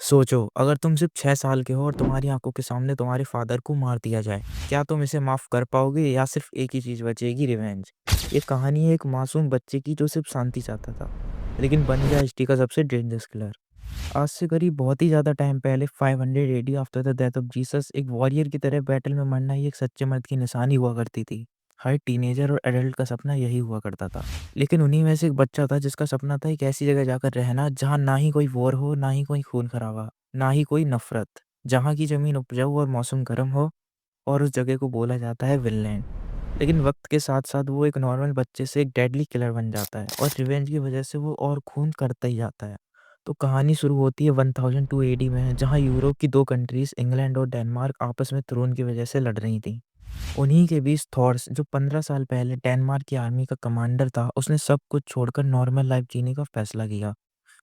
सोचो, अगर तुम सिर्फ 6 साल के हो और तुम्हारी आंखों के सामने तुम्हारे फादर को मार दिया जाए, क्या तुम इसे माफ कर पाओगे या सिर्फ एक ही चीज बचेगी, रिवेंज। ये कहानी है एक मासूम बच्चे की जो सिर्फ शांति चाहता था, लेकिन बन गया हिस्ट्री का सबसे डेंजरस किलर। आज से करीब बहुत ही ज्यादा टाइम पहले 500 AD after the death of Jesus, एक वॉरियर की तरह बैटल में मरना ही एक सच्चे मर्द की निशानी हुआ करती थी। हर टीनेजर और एडल्ट का सपना यही हुआ करता था। लेकिन उन्हीं में से एक बच्चा था जिसका सपना था एक ऐसी जगह जाकर रहना जहाँ ना ही कोई वॉर हो, ना ही कोई खून खराबा, ना ही कोई नफरत। जहाँ की जमीन उपजाऊ और मौसम गर्म हो, और उस जगह को बोला जाता है विनलैंड। लेकिन वक्त के साथ साथ वो एक नॉर्मल बच्चे से एक डेडली किलर बन जाता है, और रिवेंज की वजह से वो और खून करता ही जाता है। तो कहानी शुरू होती है 1002 एडी में, जहाँ यूरोप की दो कंट्रीज इंग्लैंड और डेनमार्क आपस में थ्रोन की वजह से लड़ रही थी। उन्हीं के बीच थॉर्स, जो 15 साल पहले डेनमार्क की आर्मी का कमांडर था, उसने सब कुछ छोड़कर नॉर्मल लाइफ जीने का फैसला किया।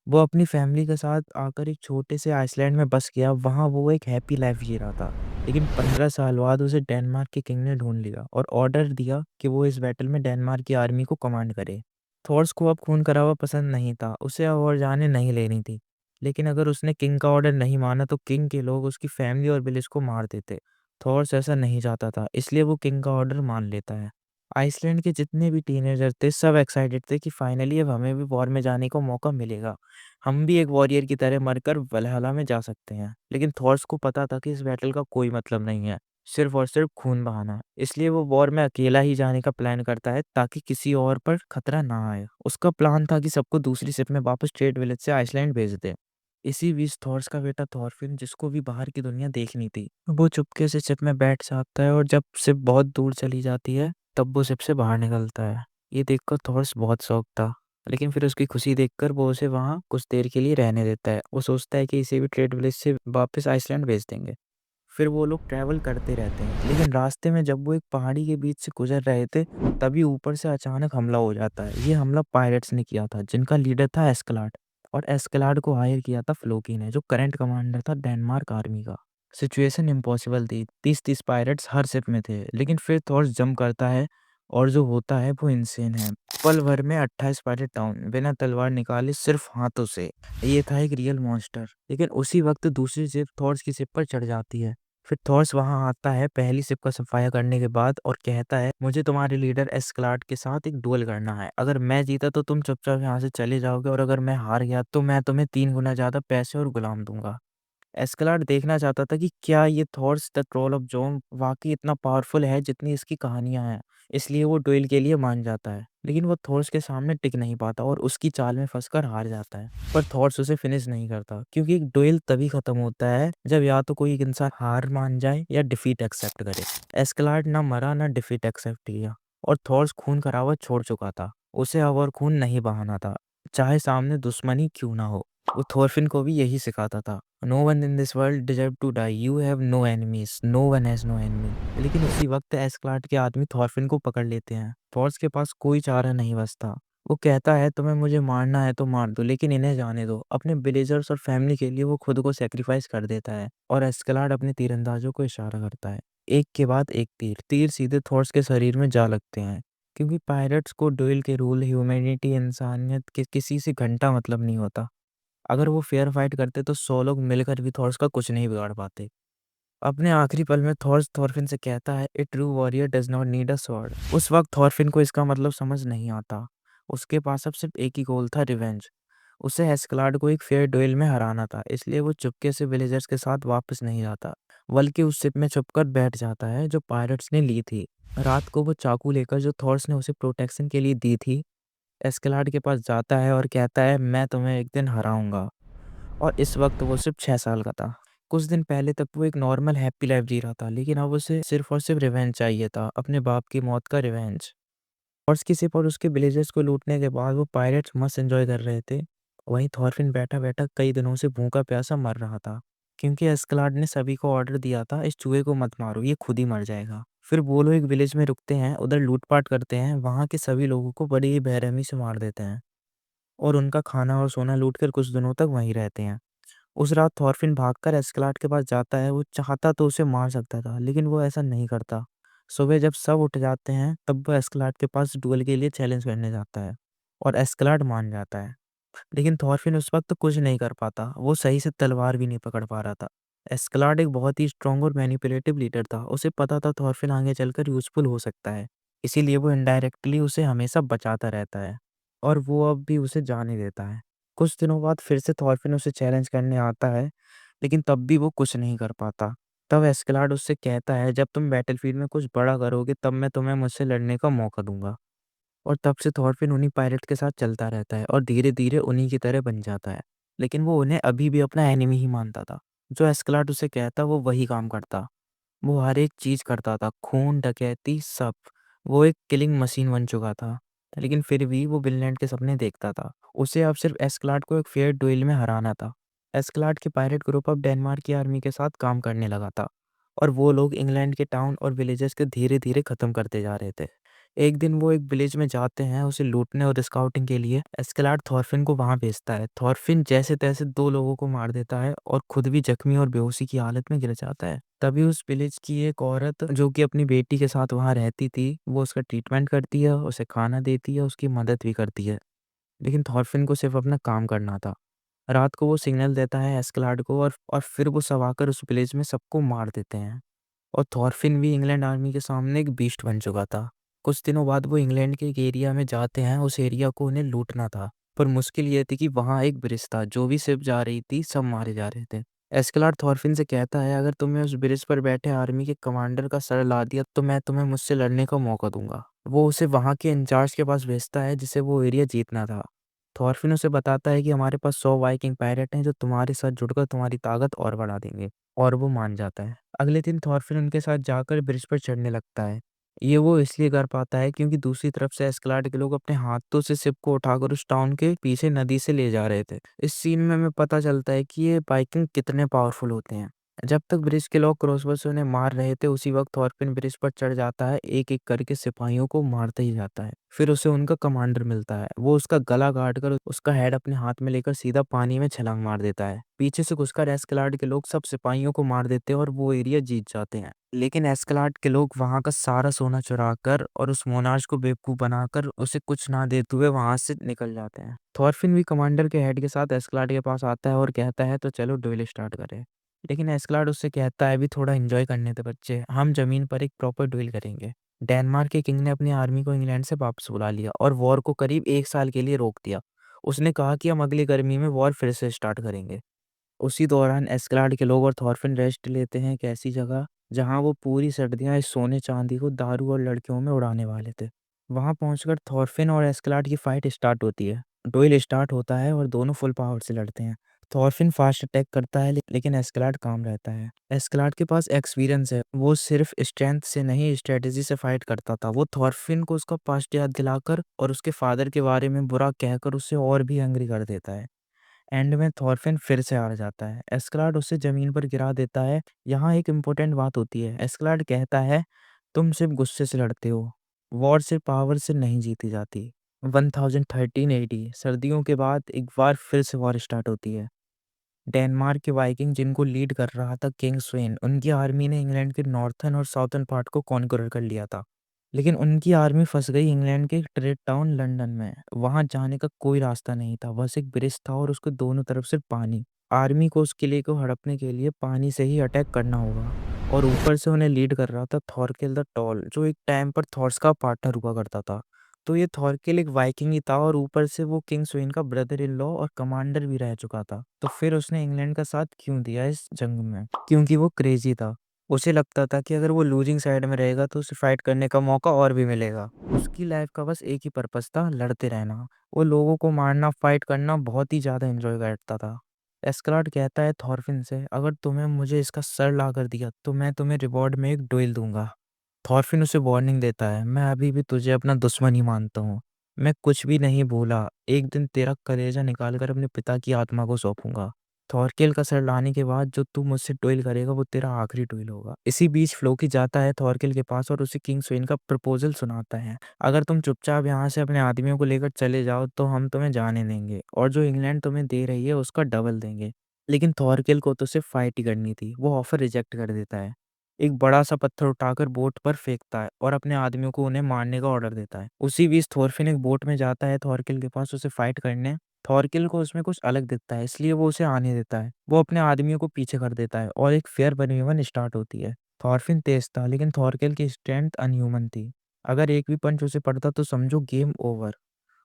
वो अपनी फैमिली के साथ आकर एक छोटे से आइसलैंड में बस गया। वहाँ वो एक हैप्पी लाइफ जी रहा था। लेकिन 15 साल बाद उसे डेनमार्क के किंग ने ढूंढ लिया और ऑर्डर दिया कि वो इस बैटल में डेनमार्क की आर्मी को कमांड करे। थॉर्स को अब खून खराबा पसंद नहीं था, उसे अब और जाने नहीं लेनी थी। लेकिन अगर उसने किंग का ऑर्डर नहीं माना तो किंग के लोग उसकी फैमिली और विलेज को मार देते। थॉर्स ऐसा नहीं चाहता था, इसलिए वो किंग का ऑर्डर मान लेता है। आइसलैंड के जितने भी टीनेजर थे सब एक्साइटेड थे कि फाइनली अब हमें भी वॉर में जाने का मौका मिलेगा। हम भी एक वॉरियर की तरह मरकर वल्हला में जा सकते हैं। लेकिन थॉर्स को पता था कि इस बैटल का कोई मतलब नहीं है, सिर्फ और सिर्फ खून बहाना। इसलिए वो वॉर में अकेला ही जाने का प्लान करता है ताकि किसी और पर खतरा ना आए। उसका प्लान था कि सबको दूसरी शिप में वापस ट्रेड विलेज से आइसलैंड भेज दे। इसी बीच थॉर्स का बेटा थॉरफिन, जिसको भी बाहर की दुनिया देखनी थी, वो चुपके से शिप में बैठ जाता है, और जब शिप बहुत दूर चली जाती है तब वो शिप से बाहर निकलता है। ये देखकर थॉर्स बहुत शौक था, लेकिन फिर उसकी खुशी देखकर वो उसे वहाँ कुछ देर के लिए रहने देता है। वो सोचता है कि इसे भी ट्रेड विलेज से वापस आइसलैंड भेज देंगे। फिर वो लोग ट्रैवल करते रहते हैं, लेकिन रास्ते में जब वो एक पहाड़ी के बीच से गुजर रहे थे, तभी ऊपर से अचानक हमला हो जाता है। ये हमला पायरेट्स ने किया था, जिनका लीडर था एस्कलाड। और एस्कलाड को हायर किया था फ्लोकी ने, जो करंट कमांडर था डेनमार्क आर्मी का। सिचुएशन इम्पॉसिबल थी, 30-30 पायरेट्स हर शिप में थे। लेकिन फिर थॉर्स जंप करता है, और जो होता है वो इंसेन है। पल भर में 28 पायरेट डाउन, बिना तलवार निकाले, सिर्फ हाथों से। ये था एक रियल मॉन्स्टर। लेकिन उसी वक्त दूसरी शिप थॉर्स की शिप पर चढ़ जाती है। फिर थॉर्स वहां आता है पहली शिप का सफाया करने के बाद, और कहता है, मुझे तुम्हारे लीडर एस्कलाड के साथ एक डुएल करना है। अगर मैं जीता तो तुम चुपचाप यहाँ से चले जाओगे, और अगर मैं हार गया तो मैं तुम्हें 3 गुना ज्यादा पैसे और गुलाम दूंगा। एस्कलाड देखना चाहता था कि क्या ये थॉर्स द ट्रोल ऑफ जोम वाकई इतना पावरफुल है जितनी इसकी कहानियां हैं। इसलिए वो डुएल के लिए मान जाता है, लेकिन वो थॉर्स के सामने टिक नहीं पाता और उसकी चाल में फंसकर हार जाता है। पर थॉर्स उसे फिनिश नहीं करता, क्योंकि एक डुएल तभी खत्म होता है जब या तो कोई एक इंसान हार मान जाए या डिफीट एक्सेप्ट करे। एस्कलाड ना मरा ना डिफीट एक्सेप्ट किया, और थॉर्स खून खराबा छोड़ चुका था। उसे अब और खून नहीं बहाना था, चाहे सामने दुश्मनी क्यों ना हो। वो थॉरफिन को भी यही सिखाता था, no one in this world deserve to die, you have no enemies, no one has no enemy. लेकिन उसी वक्त एस्कलाड के आदमी थॉरफिन को पकड़ लेते हैं। थॉर्स के पास कोई चारा नहीं बचता। वो कहता है, तुम्हें मुझे मारना है तो मार दो, लेकिन इन्हें जाने दो। अपने विलेजर्स और फैमिली के लिए वो खुद को सेक्रीफाइस कर देता है, और एस्कलाड अपने तीरंदाजों को इशारा करता है। एक के बाद एक तीर तीर सीधे थॉर्स के शरीर में जा लगते हैं, क्योंकि पायरेट्स को डुएल के रूल, ह्यूमैनिटी, इंसानियत के किसी से घंटा मतलब नहीं होता। अगर वो फेयर फाइट करते तो 100 लोग मिलकर भी थॉर्स का कुछ नहीं बिगाड़ पाते। अपने आखिरी पल में थॉर्स थॉरफिन से कहता है, a true warrior does not need a sword. उस वक्त थॉरफिन को इसका मतलब समझ नहीं आता। उसके पास अब सिर्फ एक ही गोल था, रिवेंज। उसे एस्कलाड को एक फेयर डुएल में हराना था, इसलिए वो चुपके से विलेजर्स के साथ वापस नहीं जाता, बल्कि उस शिप में छुपकर बैठ जाता है जो पायरेट्स ने ली थी। रात को वो चाकू लेकर, जो थॉर्स ने उसे प्रोटेक्शन के लिए दी थी, एस्केलाड के पास जाता है और कहता है, मैं तुम्हें एक दिन हराऊंगा। और इस वक्त वो सिर्फ 6 साल का था। कुछ दिन पहले तक वो एक नॉर्मल हैप्पी लाइफ जी रहा था, लेकिन अब उसे सिर्फ और सिर्फ रिवेंज चाहिए था, अपने बाप की मौत का रिवेंज। और उसकी शिप और उसके विलेजर्स को लूटने के बाद वो पायरेट्स मस्त एंजॉय कर रहे थे। वहीं थॉरफिन बैठा बैठा कई दिनों से भूखा प्यासा मर रहा था, क्योंकि एस्कलाड ने सभी को ऑर्डर दिया था, इस चूहे को मत मारो, ये खुद ही मर जाएगा। फिर वो लोग एक विलेज में रुकते हैं, उधर लूटपाट करते हैं, वहां के सभी लोगों को बड़ी ही बेरहमी से मार देते हैं, और उनका खाना और सोना लूटकर कुछ दिनों तक वहीं रहते हैं। उस रात थॉरफिन भागकर एस्कलाड के पास जाता है। वो चाहता तो उसे मार सकता था, लेकिन वो ऐसा नहीं करता। सुबह जब सब उठ जाते हैं तब वो एस्कलाड के पास डुएल के लिए चैलेंज करने जाता है, और एस्कलाड मान जाता है। लेकिन थॉरफिन उस वक़्त कुछ नहीं कर पाता, वो सही से तलवार भी नहीं पकड़ पा रहा था। एस्कलाड एक बहुत ही स्ट्रॉन्ग और मैनिपुलेटिव लीडर था, उसे पता था थॉरफिन आगे चलकर यूज़फुल हो सकता है, इसीलिए वो इनडायरेक्टली उसे हमेशा बचाता रहता है और वो अब भी उसे जाने देता है। कुछ दिनों बाद फिर से थॉरफिन उसे चैलेंज करने आता है, लेकिन तब भी वो कुछ नहीं कर पाता। तब एस्कलाड उससे कहता है, जब तुम बैटलफ़ील्ड में कुछ बड़ा करोगे तब मैं तुम्हें मुझसे लड़ने का मौका दूँगा। और तब से थॉरफिन उन्हीं पायलट के साथ चलता रहता है और धीरे-धीरे उन्हीं की तरह बन जाता है। लेकिन वो उन्हें अभी भी अपना एनिमी ही मानता था। जो एस्कलाड उसे कहता वो वही काम करता। वो हर एक चीज़ करता था, खून, डकैती सब। वो एक किलिंग मशीन बन चुका था। लेकिन फिर भी वो विनलैंड के सपने देखता था। उसे अब सिर्फ एस्कलाड को एक फेयर ड्यूल में हराना था। एस्कलाड की पायलट ग्रुप अब डेनमार्क की आर्मी के साथ काम करने लगा था और वो लोग इंग्लैंड के टाउन और विलेजेस के धीरे-धीरे खत्म करते जा रहे थे। एक दिन वो एक विलेज में जाते हैं उसे लूटने और स्काउटिंग के लिए। एस्केलाड थॉरफिन को वहां भेजता है। थॉरफिन जैसे तैसे दो लोगों को मार देता है और खुद भी जख्मी और बेहोशी की हालत में गिर जाता है। तभी उस विलेज की एक औरत जो कि अपनी बेटी के साथ वहां रहती थी, वो उसका ट्रीटमेंट करती है, उसे खाना देती है, उसकी मदद भी करती है। लेकिन थॉरफिन को सिर्फ अपना काम करना था। रात को वो सिग्नल देता है एस्केलाड को और फिर वो सब आकर उस विलेज में सबको मार देते हैं। और थॉरफिन भी इंग्लैंड आर्मी के सामने एक बीस्ट बन चुका था। कुछ दिनों बाद वो इंग्लैंड के एक एरिया में जाते हैं, उस एरिया को उन्हें लूटना था। पर मुश्किल ये थी कि वहाँ एक ब्रिज था, जो भी शिप जा रही थी सब मारे जा रहे थे। एस्केलाड थॉरफिन से कहता है, अगर तुमने उस ब्रिज पर बैठे आर्मी के कमांडर का सर ला दिया तो मैं तुम्हें मुझसे लड़ने का मौका दूंगा। वो उसे वहाँ के इंचार्ज के पास भेजता है जिसे वो एरिया जीतना था। थॉरफिन उसे बताता है कि हमारे पास 100 वाइकिंग पायलट हैं जो तुम्हारे साथ जुड़कर तुम्हारी ताकत और बढ़ा देंगे। और वो मान जाता है। अगले दिन थॉरफिन उनके साथ जाकर ब्रिज पर चढ़ने लगता है। ये वो इसलिए कर पाता है क्योंकि दूसरी तरफ से एस्कलाड के लोग अपने हाथों से शिप को उठाकर उस टाउन के पीछे नदी से ले जा रहे थे। इस सीन में हमें पता चलता है कि ये वाइकिंग कितने पावरफुल होते हैं। जब तक ब्रिज के लोग क्रॉसबो से उन्हें मार रहे थे, उसी वक्त थॉरफिन ब्रिज पर चढ़ जाता है, एक एक करके सिपाहियों को मारते ही जाता है। फिर उसे उनका कमांडर मिलता है। वो उसका गला काट कर उसका हेड अपने हाथ में लेकर सीधा पानी में छलांग मार देता है। पीछे से घुसकर एस्केलाड के लोग सब सिपाहियों को मार देते हैं और वो एरिया जीत जाते हैं। लेकिन एस्केलाड के लोग वहां का सारा सोना चुरा कर और उस मोनार्च को बेवकूफ बनाकर उसे कुछ ना देते हुए वहां से निकल जाते हैं। थॉरफिन भी कमांडर के हेड के साथ एस्केलाड के पास आता है और कहता है, तो चलो ड्यूल स्टार्ट करें। लेकिन एस्केलाड उससे कहता है, अभी थोड़ा एंजॉय करने दे बच्चे, हम जमीन पर एक प्रॉपर ड्यूल करेंगे। डेनमार्क के किंग ने अपनी आर्मी को इंग्लैंड से वापस बुला लिया और वॉर को करीब 1 साल के लिए रोक दिया। उसने कहा कि हम अगली गर्मी में वॉर फिर से स्टार्ट करेंगे। उसी दौरान एस्केलाड के लोग और थॉरफिन रेस्ट लेते हैं एक ऐसी जगह जहां वो पूरी सर्दियां इस सोने चांदी को दारू और लड़कियों में उड़ाने वाले थे। वहां पहुंचकर थॉरफिन और एस्केलाड की फाइट स्टार्ट होती है। डोइल स्टार्ट होता है और दोनों फुल पावर से लड़ते हैं। थॉरफिन फास्ट अटैक करता है लेकिन एस्केलाड काम रहता है। एस्केलाड के पास एक्सपीरियंस है, वो सिर्फ स्ट्रेंथ से नहीं स्ट्रेटेजी से फाइट करता था। वो थॉरफिन को उसका पास्ट याद दिलाकर और उसके फादर के बारे में बुरा कहकर उसे और भी एंग्री कर देता है। एंड में थॉरफिन फिर से हार जाता है। एस्केलाड उसे जमीन पर गिरा देता है। यहाँ एक इम्पोर्टेंट बात होती है। एस्केलाड कहता है, तुम सिर्फ गुस्से से लड़ते हो, वॉर सिर्फ पावर से नहीं जीती जाती। 1013 एडी सर्दियों के बाद एक बार फिर से वॉर स्टार्ट होती है। डेनमार्क के वाइकिंग जिनको लीड कर रहा था किंग स्वेन, उनकी आर्मी ने इंग्लैंड के नॉर्थर्न और साउथर्न पार्ट को कॉन्करर कर लिया था। लेकिन उनकी आर्मी फंस गई इंग्लैंड के ट्रेड टाउन लंदन में। वहां जाने का कोई रास्ता नहीं था, बस एक ब्रिज था और उसके दोनों तरफ सिर्फ पानी। आर्मी को उस किले को हड़पने के लिए पानी से ही अटैक करना होगा। और ऊपर से उन्हें लीड कर रहा था थॉरकेल द टॉल, जो एक टाइम पर थॉर्स का पार्टनर हुआ करता था। तो ये थॉरकेल एक वाइकिंग ही था और ऊपर से वो किंग स्वेन का ब्रदर इन लॉ और कमांडर भी रह चुका था। तो फिर उसने इंग्लैंड का साथ क्यों दिया इस जंग में? क्योंकि वो क्रेजी था। उसे लगता था कि अगर वो लूजिंग साइड में रहेगा तो उसे फाइट करने का मौका और भी मिलेगा। उसकी लाइफ का बस एक ही पर्पस था, लड़ते रहना। वो लोगों को मारना, फाइट करना बहुत ही ज्यादा एंजॉय करता था। एस्कलाड कहता है थॉरफिन से, अगर तुम्हें मुझे इसका सर ला कर दिया तो मैं तुम्हें रिवॉर्ड में एक डुएल दूंगा। थॉरफिन उसे वार्निंग देता है, मैं अभी भी तुझे अपना दुश्मन ही मानता हूँ। मैं कुछ भी नहीं भूला, एक दिन तेरा कलेजा निकाल कर अपने पिता की आत्मा को सौंपूंगा। थॉरकेल का सर लाने के बाद जो तू मुझसे डुएल करेगा वो तेरा आखिरी डुएल होगा। इसी बीच फ्लोकी जाता है थॉरकेल के पास और उसे किंग स्वेन का प्रपोजल सुनाता है। अगर तुम चुपचाप यहाँ से अपने आदमियों को लेकर चले जाओ तो हम तुम्हें जाने देंगे और जो इंग्लैंड तुम्हें दे रही है उसका डबल देंगे। लेकिन थॉरकेल को तो सिर्फ फाइट ही करनी थी। वो ऑफर रिजेक्ट कर देता है। एक बड़ा सा पत्थर उठाकर बोट पर फेंकता है और अपने आदमियों को उन्हें मारने का ऑर्डर देता है। उसी बीच थोरफिन एक बोट में जाता है थॉरकिल के पास उसे फाइट करने। थॉरकिल को उसमें कुछ अलग दिखता है, इसलिए वो उसे आने देता है। वो अपने आदमियों को पीछे कर देता है और एक फेयर बनीवन स्टार्ट होती है। थॉरफिन तेज था, लेकिन थॉरकिल की स्ट्रेंथ अनह्यूमन थी। अगर एक भी पंच उसे पड़ता तो समझो गेम ओवर।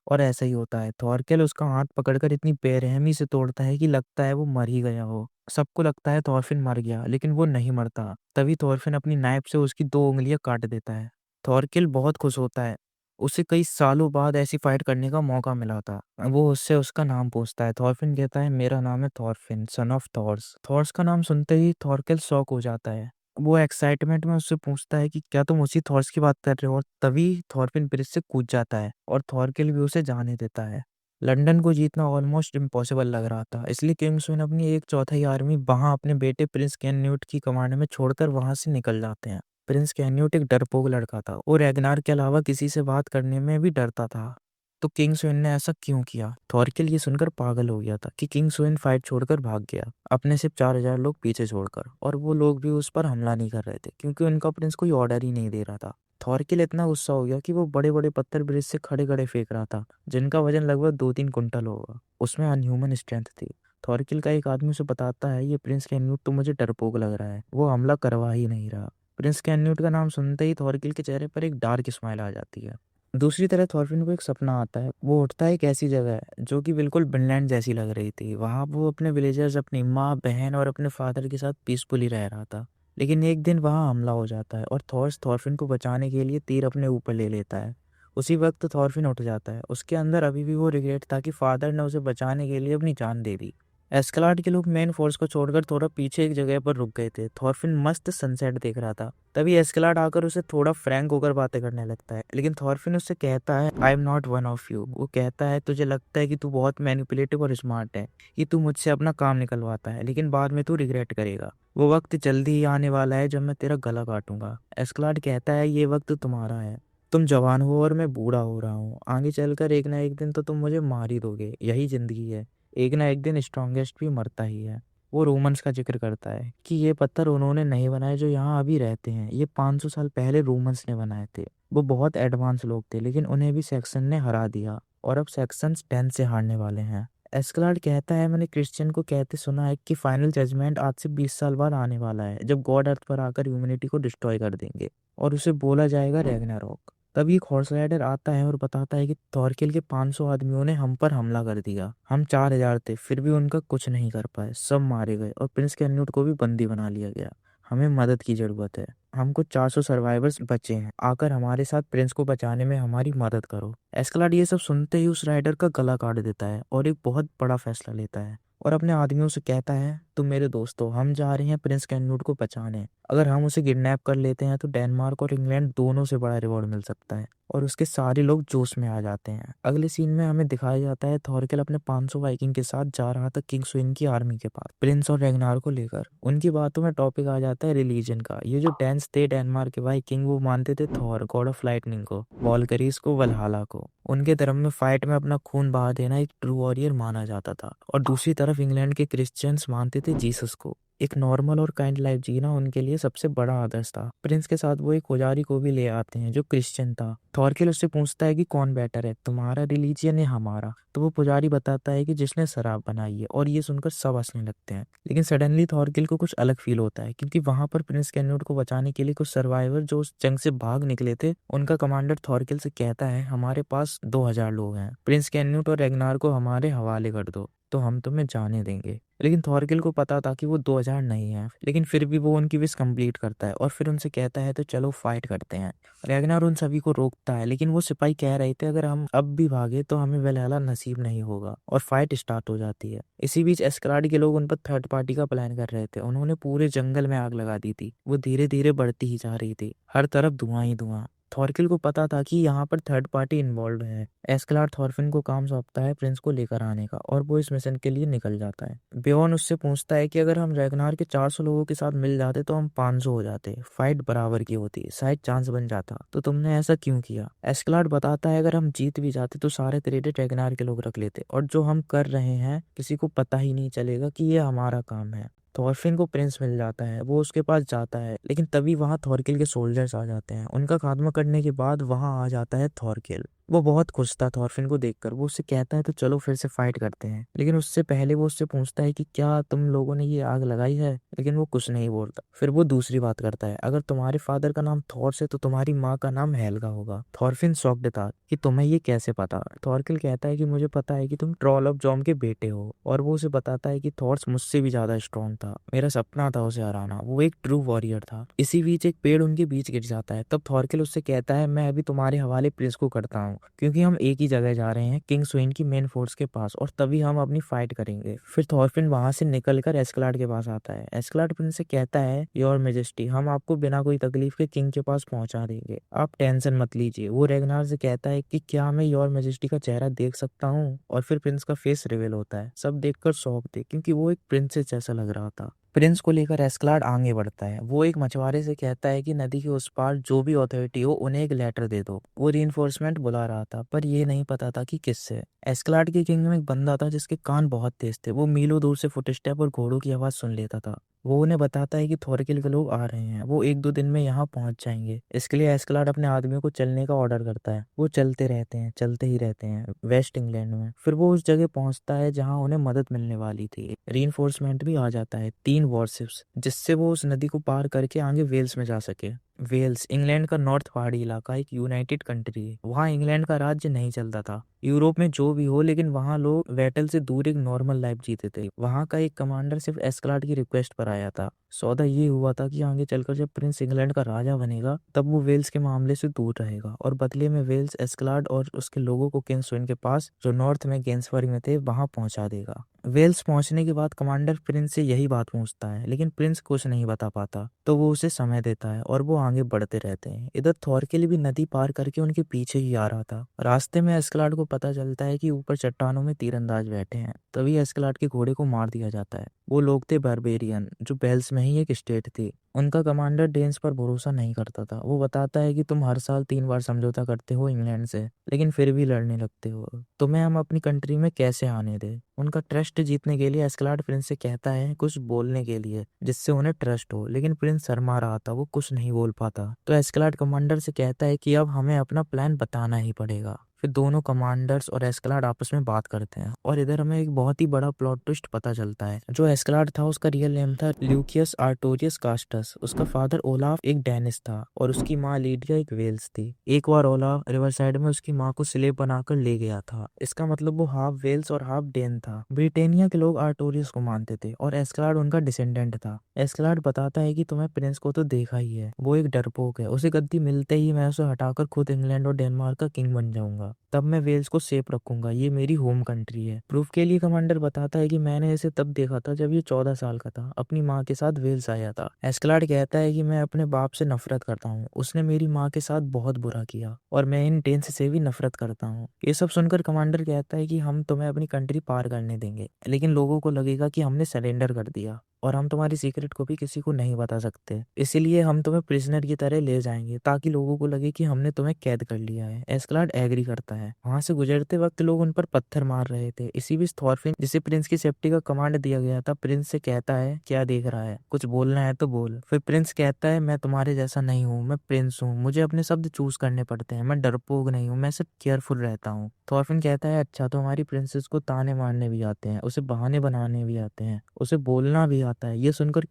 और ऐसा ही होता है। थॉरकेल उसका हाथ पकड़कर इतनी बेरहमी से तोड़ता है कि लगता है वो मर ही गया हो। सबको लगता है थॉरफिन मर गया, लेकिन वो नहीं मरता। तभी थॉरफिन अपनी नाइफ से उसकी 2 उँगलियाँ काट देता है। थॉरकेल बहुत खुश होता है। उसे कई सालों बाद ऐसी फाइट करने का मौका मिला था। वो उससे उसका नाम पूछता है। थॉरफिन कहता है, मेरा नाम है थॉरफिन, सन ऑफ थॉर्स। थॉर्स का नाम सुनते ही थॉरकेल शॉक हो जाता है। वो एक्साइटमेंट में उससे पूछता है कि क्या तुम उसी थॉर्स की बात कर रहे हो? और तभी थॉरफिन ब्रिज से कूद जाता है और थॉरकेल भी उसे जाने देता है। लंदन को जीतना ऑलमोस्ट इम्पॉसिबल लग रहा था, इसलिए किंग्समैन अपनी एक चौथाई आर्मी वहां अपने बेटे प्रिंस कैन्यूट की कमांड में छोड़कर वहां से निकल जाते हैं। प्रिंस कैन्यूट एक डरपोक लड़का था और रैगनार के अलावा किसी से बात करने में भी डरता था। तो किंग्समैन ने ऐसा क्यों किया? थॉरकेल ये सुनकर पागल हो गया था कि किंग्समैन फाइट छोड़कर भाग गया, अपने सिर्फ 4000 लोग पीछे छोड़कर। और वो लोग भी उस पर हमला नहीं कर रहे थे, क्योंकि उनका प्रिंस कोई ऑर्डर ही नहीं दे रहा था। थॉरकेल इतना गुस्सा हो गया कि वो बड़े बड़े पत्थर ब्रिज से खड़े खड़े फेंक रहा था, जिनका वजन लगभग 2-3 कुंटल होगा। उसमें अनह्यूमन स्ट्रेंथ थी। थॉरकेल का एक आदमी उसे बताता है, ये प्रिंस कैन्यूट तो मुझे डरपोक लग रहा है, वो हमला करवा ही नहीं रहा। प्रिंस कैन्यूट का नाम सुनते ही थॉरकेल के चेहरे पर एक डार्क स्माइल आ जाती है। दूसरी तरफ थॉरफिन को एक सपना आता है। वो उठता है एक ऐसी जगह जो कि बिल्कुल फिनलैंड जैसी लग रही थी। वहाँ वो अपने विलेजर्स, अपनी माँ, बहन और अपने फादर के साथ पीसफुली रह रहा था। लेकिन एक दिन वहाँ हमला हो जाता है और थॉर्स थॉरफिन को बचाने के लिए तीर अपने ऊपर ले लेता है। उसी वक्त थॉरफिन उठ जाता है। उसके अंदर अभी भी वो रिग्रेट था कि फादर ने उसे बचाने के लिए अपनी जान दे दी। एस्कलाड के लोग मेन फोर्स को छोड़कर थोड़ा पीछे एक जगह पर रुक गए थे। थॉरफिन मस्त सनसेट देख रहा था। तभी एस्कलाड आकर उसे थोड़ा फ्रैंक होकर बातें करने लगता है, लेकिन थॉरफिन उससे कहता है, I am not one of you. वो कहता है, तुझे लगता है कि तू बहुत मैनिपुलेटिव और स्मार्ट है, कि तू मुझसे अपना काम निकलवाता है, लेकिन बाद में तू रिग्रेट करेगा। वो वक्त जल्दी ही आने वाला है जब मैं तेरा गला काटूंगा। एस्कलाड कहता है, ये वक्त तुम्हारा है। तुम जवान हो और मैं बूढ़ा हो रहा हूँ। आगे चलकर एक ना एक दिन तो तुम मुझे मार ही दोगे, यही जिंदगी है। एक ना एक दिन स्ट्रॉन्गेस्ट भी मरता ही है। वो रोमन्स का जिक्र करता है कि ये पत्थर उन्होंने नहीं बनाए जो यहाँ अभी रहते हैं, ये 500 साल पहले रोमन्स ने बनाए थे। वो बहुत एडवांस लोग थे, लेकिन उन्हें भी सैक्सन ने हरा दिया और अब सैक्सन्स 10 से हारने वाले हैं। एस्कलाड कहता है, मैंने क्रिश्चियन को कहते सुना है कि फाइनल जजमेंट आज से 20 साल बाद आने वाला है, जब गॉड अर्थ पर आकर ह्यूमैनिटी को डिस्ट्रॉय कर देंगे और उसे बोला जाएगा रैग्नारॉक। तभी एक हॉर्स राइडर आता है और बताता है कि थॉरकेल के 500 आदमियों ने हम पर हमला कर दिया। हम 4000 थे, फिर भी उनका कुछ नहीं कर पाए, सब मारे गए और प्रिंस कैन्यूट को भी बंदी बना लिया गया। हमें मदद की जरूरत है। हमको 400 सर्वाइवर्स बचे हैं, आकर हमारे साथ प्रिंस को बचाने में हमारी मदद करो। एस्कलाड ये सब सुनते ही उस राइडर का गला काट देता है और एक बहुत बड़ा फैसला लेता है और अपने आदमियों से कहता है, तुम मेरे दोस्तों, हम जा रहे हैं प्रिंस कैन्यूट को बचाने। अगर हम उसे किडनैप कर लेते हैं तो डेनमार्क और इंग्लैंड दोनों से बड़ा रिवॉर्ड मिल सकता है। और उसके सारे लोग जोश में आ जाते हैं। अगले सीन में हमें दिखाया जाता है थॉरकेल अपने 500 वाइकिंग के साथ जा रहा था किंग्सवेन की आर्मी के पास, प्रिंस और रेगनार को लेकर। उनकी बातों में टॉपिक आ जाता है रिलीजन का। ये जो डेंस थे डेनमार्क के वाइकिंग, वो मानते थे थॉर, गॉड ऑफ लाइटनिंग को, वॉलकरीज को, वलहाला को। उनके धर्म में फाइट में अपना खून बहा देना एक ट्रू वॉरियर माना जाता था। और दूसरी तरफ इंग्लैंड के क्रिश्चियंस मानते थे जीसस को। एक नॉर्मल और काइंड लाइफ जीना उनके लिए सबसे बड़ा आदर्श था। प्रिंस के साथ वो एक पुजारी को भी ले आते हैं जो क्रिश्चियन था। थॉरकेल उससे पूछता है कि कौन बेटर है, तुम्हारा रिलीजियन या हमारा? तो वो पुजारी बताता है कि जिसने शराब बनाई है, और ये सुनकर सब हंसने लगते हैं। लेकिन सडनली थॉरकेल को कुछ अलग फील होता है, क्योंकि वहां पर प्रिंस कैन्यूट को बचाने के लिए कुछ सर्वाइवर जो उस जंग से भाग निकले थे, उनका कमांडर थॉरकेल से कहता है, हमारे पास 2000 लोग हैं, प्रिंस कैन्यूट और रेगनार को हमारे हवाले कर दो तो हम तुम्हें जाने देंगे। लेकिन थॉरकेल को पता था कि वो 2000 नहीं है, लेकिन फिर भी वो उनकी विश कंप्लीट करता है और फिर उनसे कहता है, तो चलो फाइट करते हैं। रैगनार उन सभी को रोकता है, लेकिन वो सिपाही कह रहे थे, अगर हम अब भी भागे तो हमें वलहला नसीब नहीं होगा, और फाइट स्टार्ट हो जाती है। इसी बीच एस्कलाड के लोग उन पर थर्ड पार्टी का प्लान कर रहे थे। उन्होंने पूरे जंगल में आग लगा दी थी। वो धीरे धीरे बढ़ती ही जा रही थी, हर तरफ धुआं ही धुआं। थॉरकेल को पता था कि यहाँ पर थर्ड पार्टी इन्वॉल्व है। एस्कलाड थॉरफिन को काम सौंपता है प्रिंस को लेकर आने का, और वो इस मिशन के लिए निकल जाता है। बेयोन उससे पूछता है कि अगर हम रैगनार के 400 लोगों के साथ मिल जाते तो हम 500 हो जाते, फाइट बराबर की होती, शायद चांस बन जाता, तो तुमने ऐसा क्यों किया? एस्कलाड बताता है, अगर हम जीत भी जाते तो सारे क्रेडिट रैगनार के लोग रख लेते, और जो हम कर रहे हैं किसी को पता ही नहीं चलेगा कि ये हमारा काम है। थॉरफिन को प्रिंस मिल जाता है, वो उसके पास जाता है, लेकिन तभी वहां थॉरकेल के सोल्जर्स आ जाते हैं। उनका खात्मा करने के बाद वहां आ जाता है थॉरकेल। वो बहुत खुश था थॉरफिन को देखकर। वो उससे कहता है तो चलो फिर से फाइट करते हैं, लेकिन उससे पहले वो उससे पूछता है कि क्या तुम लोगों ने ये आग लगाई है, लेकिन वो कुछ नहीं बोलता। फिर वो दूसरी बात करता है, अगर तुम्हारे फादर का नाम थॉर्स है तो तुम्हारी माँ का नाम हेल्गा होगा। थॉरफिन शॉक्ड था कि तुम्हें ये कैसे पता। थॉरकिल कहता है कि मुझे पता है कि तुम ट्रॉल ऑफ जॉम के बेटे हो, और वो उसे बताता है कि थॉर्स मुझसे भी ज्यादा स्ट्रॉन्ग था, मेरा सपना था उसे हराना, वो एक ट्रू वॉरियर था। इसी बीच एक पेड़ उनके बीच गिर जाता है। तब थॉरकिल उससे कहता है, मैं अभी तुम्हारे हवाले प्रिंस को करता हूँ, क्योंकि हम एक ही जगह जा रहे हैं, किंग स्वेन की मेन फोर्स के पास, और तभी हम अपनी फाइट करेंगे। फिर थॉरफिन वहां से निकलकर एस्कलाड के पास आता है। एस्कलाड प्रिंस से कहता है, योर मेजेस्टी, हम आपको बिना कोई तकलीफ के किंग के पास पहुंचा देंगे, आप टेंशन मत लीजिए। वो रेगनार से कहता है कि क्या मैं योर मेजेस्टी का चेहरा देख सकता हूँ, और फिर प्रिंस का फेस रिवील होता है। सब देखकर शॉक थे, क्योंकि वो एक प्रिंसेस जैसा लग रहा था। प्रिंस को लेकर एस्कलाड आगे बढ़ता है। वो एक मछुआरे से कहता है कि नदी के उस पार जो भी अथॉरिटी हो उन्हें एक लेटर दे दो। वो रीइंफोर्समेंट बुला रहा था, पर ये नहीं पता था कि किससे। एस्कलाड के किंग में एक बंदा था जिसके कान बहुत तेज थे। वो मीलों दूर से फुटस्टेप और घोड़ों की आवाज सुन लेता था। वो उन्हें बताता है कि थोरकिल के लोग आ रहे हैं, वो 1-2 दिन में यहाँ पहुंच जाएंगे। इसके लिए एस्कलाड अपने आदमियों को चलने का ऑर्डर करता है। वो चलते रहते हैं, चलते ही रहते हैं वेस्ट इंग्लैंड में। फिर वो उस जगह पहुंचता है जहां उन्हें मदद मिलने वाली थी। रीइंफोर्समेंट भी आ जाता है, 3 वॉरशिप्स, जिससे वो उस नदी को पार करके आगे वेल्स में जा सके। वेल्स इंग्लैंड का नॉर्थ पहाड़ी इलाका, एक यूनाइटेड कंट्री है। वहाँ इंग्लैंड का राज्य नहीं चलता था। यूरोप में जो भी हो, लेकिन वहाँ लोग बैटल से दूर एक नॉर्मल लाइफ जीते थे। वहाँ का एक कमांडर सिर्फ एस्कलाड की रिक्वेस्ट पर आया था। सौदा ये हुआ था कि आगे चलकर जब प्रिंस इंग्लैंड का राजा बनेगा, तब वो वेल्स के मामले से दूर रहेगा, और बदले में वेल्स एस्कलाड और उसके लोगों को किंग स्वेन के पास, जो नॉर्थ में गेंसबर्ग में थे, वहां पहुंचा देगा। वेल्स पहुंचने के बाद कमांडर प्रिंस से यही बात पूछता है, लेकिन प्रिंस कुछ नहीं बता पाता, तो वो उसे समय देता है और वो आगे बढ़ते रहते हैं। इधर थॉरकिल भी नदी पार करके उनके पीछे ही आ रहा था। रास्ते में एस्कलाड को पता चलता है कि ऊपर चट्टानों में तीरंदाज बैठे हैं। तभी एस्कलाड के घोड़े को मार दिया जाता है। वो लोग थे बारबेरियन, जो बेल्स में ही एक स्टेट थी। उनका कमांडर डेन्स पर भरोसा नहीं करता था। वो बताता है कि तुम हर साल 3 बार समझौता करते हो इंग्लैंड से, लेकिन फिर भी लड़ने लगते हो, तुम्हें हम अपनी कंट्री में कैसे आने दे। उनका ट्रस्ट जीतने के लिए एस्कलाड प्रिंस से कहता है कुछ बोलने के लिए, जिससे उन्हें ट्रस्ट हो, लेकिन प्रिंस शर्मा रहा था, वो कुछ नहीं बोल पाता। तो एस्कलाड कमांडर से कहता है कि अब हमें अपना प्लान बताना ही पड़ेगा। फिर दोनों कमांडर्स और एस्कलाड आपस में बात करते हैं, और इधर हमें एक बहुत ही बड़ा प्लॉट ट्विस्ट पता चलता है। जो एस्कलाड था उसका रियल नेम था ल्यूकियस आर्टोरियस कास्टस। उसका फादर ओलाफ एक डेनिस था, और उसकी माँ लीडिया एक वेल्स थी। एक बार ओलाफ रिवर साइड में उसकी माँ को स्लेव बनाकर ले गया था। इसका मतलब वो हाफ वेल्स और हाफ डेन था। ब्रिटेनिया के लोग आर्टोरियस को मानते थे, और एस्कलाड उनका डिसेंडेंट था। एस्कलाड बताता है कि तुम्हें प्रिंस को तो देखा ही है, वो एक डरपोक है, उसे गद्दी मिलते ही मैं उसे हटाकर खुद इंग्लैंड और डेनमार्क का किंग बन जाऊंगा, तब मैं वेल्स को सेफ रखूंगा, ये मेरी होम कंट्री है। प्रूफ के लिए कमांडर बताता है कि मैंने इसे तब देखा था जब ये 14 साल का था, अपनी माँ के साथ वेल्स आया था। एस्कलाड कहता है कि मैं अपने बाप से नफरत करता हूँ, उसने मेरी माँ के साथ बहुत बुरा किया, और मैं इन डेन्स से भी नफरत करता हूँ। ये सब सुनकर कमांडर कहता है कि हम तुम्हें अपनी कंट्री पार करने देंगे, लेकिन लोगों को लगेगा कि हमने सरेंडर कर दिया, और हम तुम्हारी सीक्रेट को भी किसी को नहीं बता सकते, इसीलिए हम तुम्हें प्रिजनर की तरह ले जाएंगे, ताकि लोगों को लगे कि हमने तुम्हें कैद कर लिया है। एस्कलाड एग्री करता है। वहां से गुजरते वक्त लोग उन पर पत्थर मार रहे थे। इसी बीच थॉरफिन, जिसे प्रिंस की सेफ्टी का कमांड दिया गया था, प्रिंस से कहता है क्या देख रहा है, कुछ बोलना है तो बोल। फिर प्रिंस कहता है मैं तुम्हारे जैसा नहीं हूँ, मैं प्रिंस हूँ, मुझे अपने शब्द चूज करने पड़ते हैं, मैं डरपोक नहीं हूँ, मैं सिर्फ केयरफुल रहता हूँ। थॉरफिन कहता है अच्छा, तो हमारी प्रिंसेस को ताने मारने भी आते हैं, उसे बहाने बनाने भी आते हैं, उसे बोलना भी आता है। ये सुनकर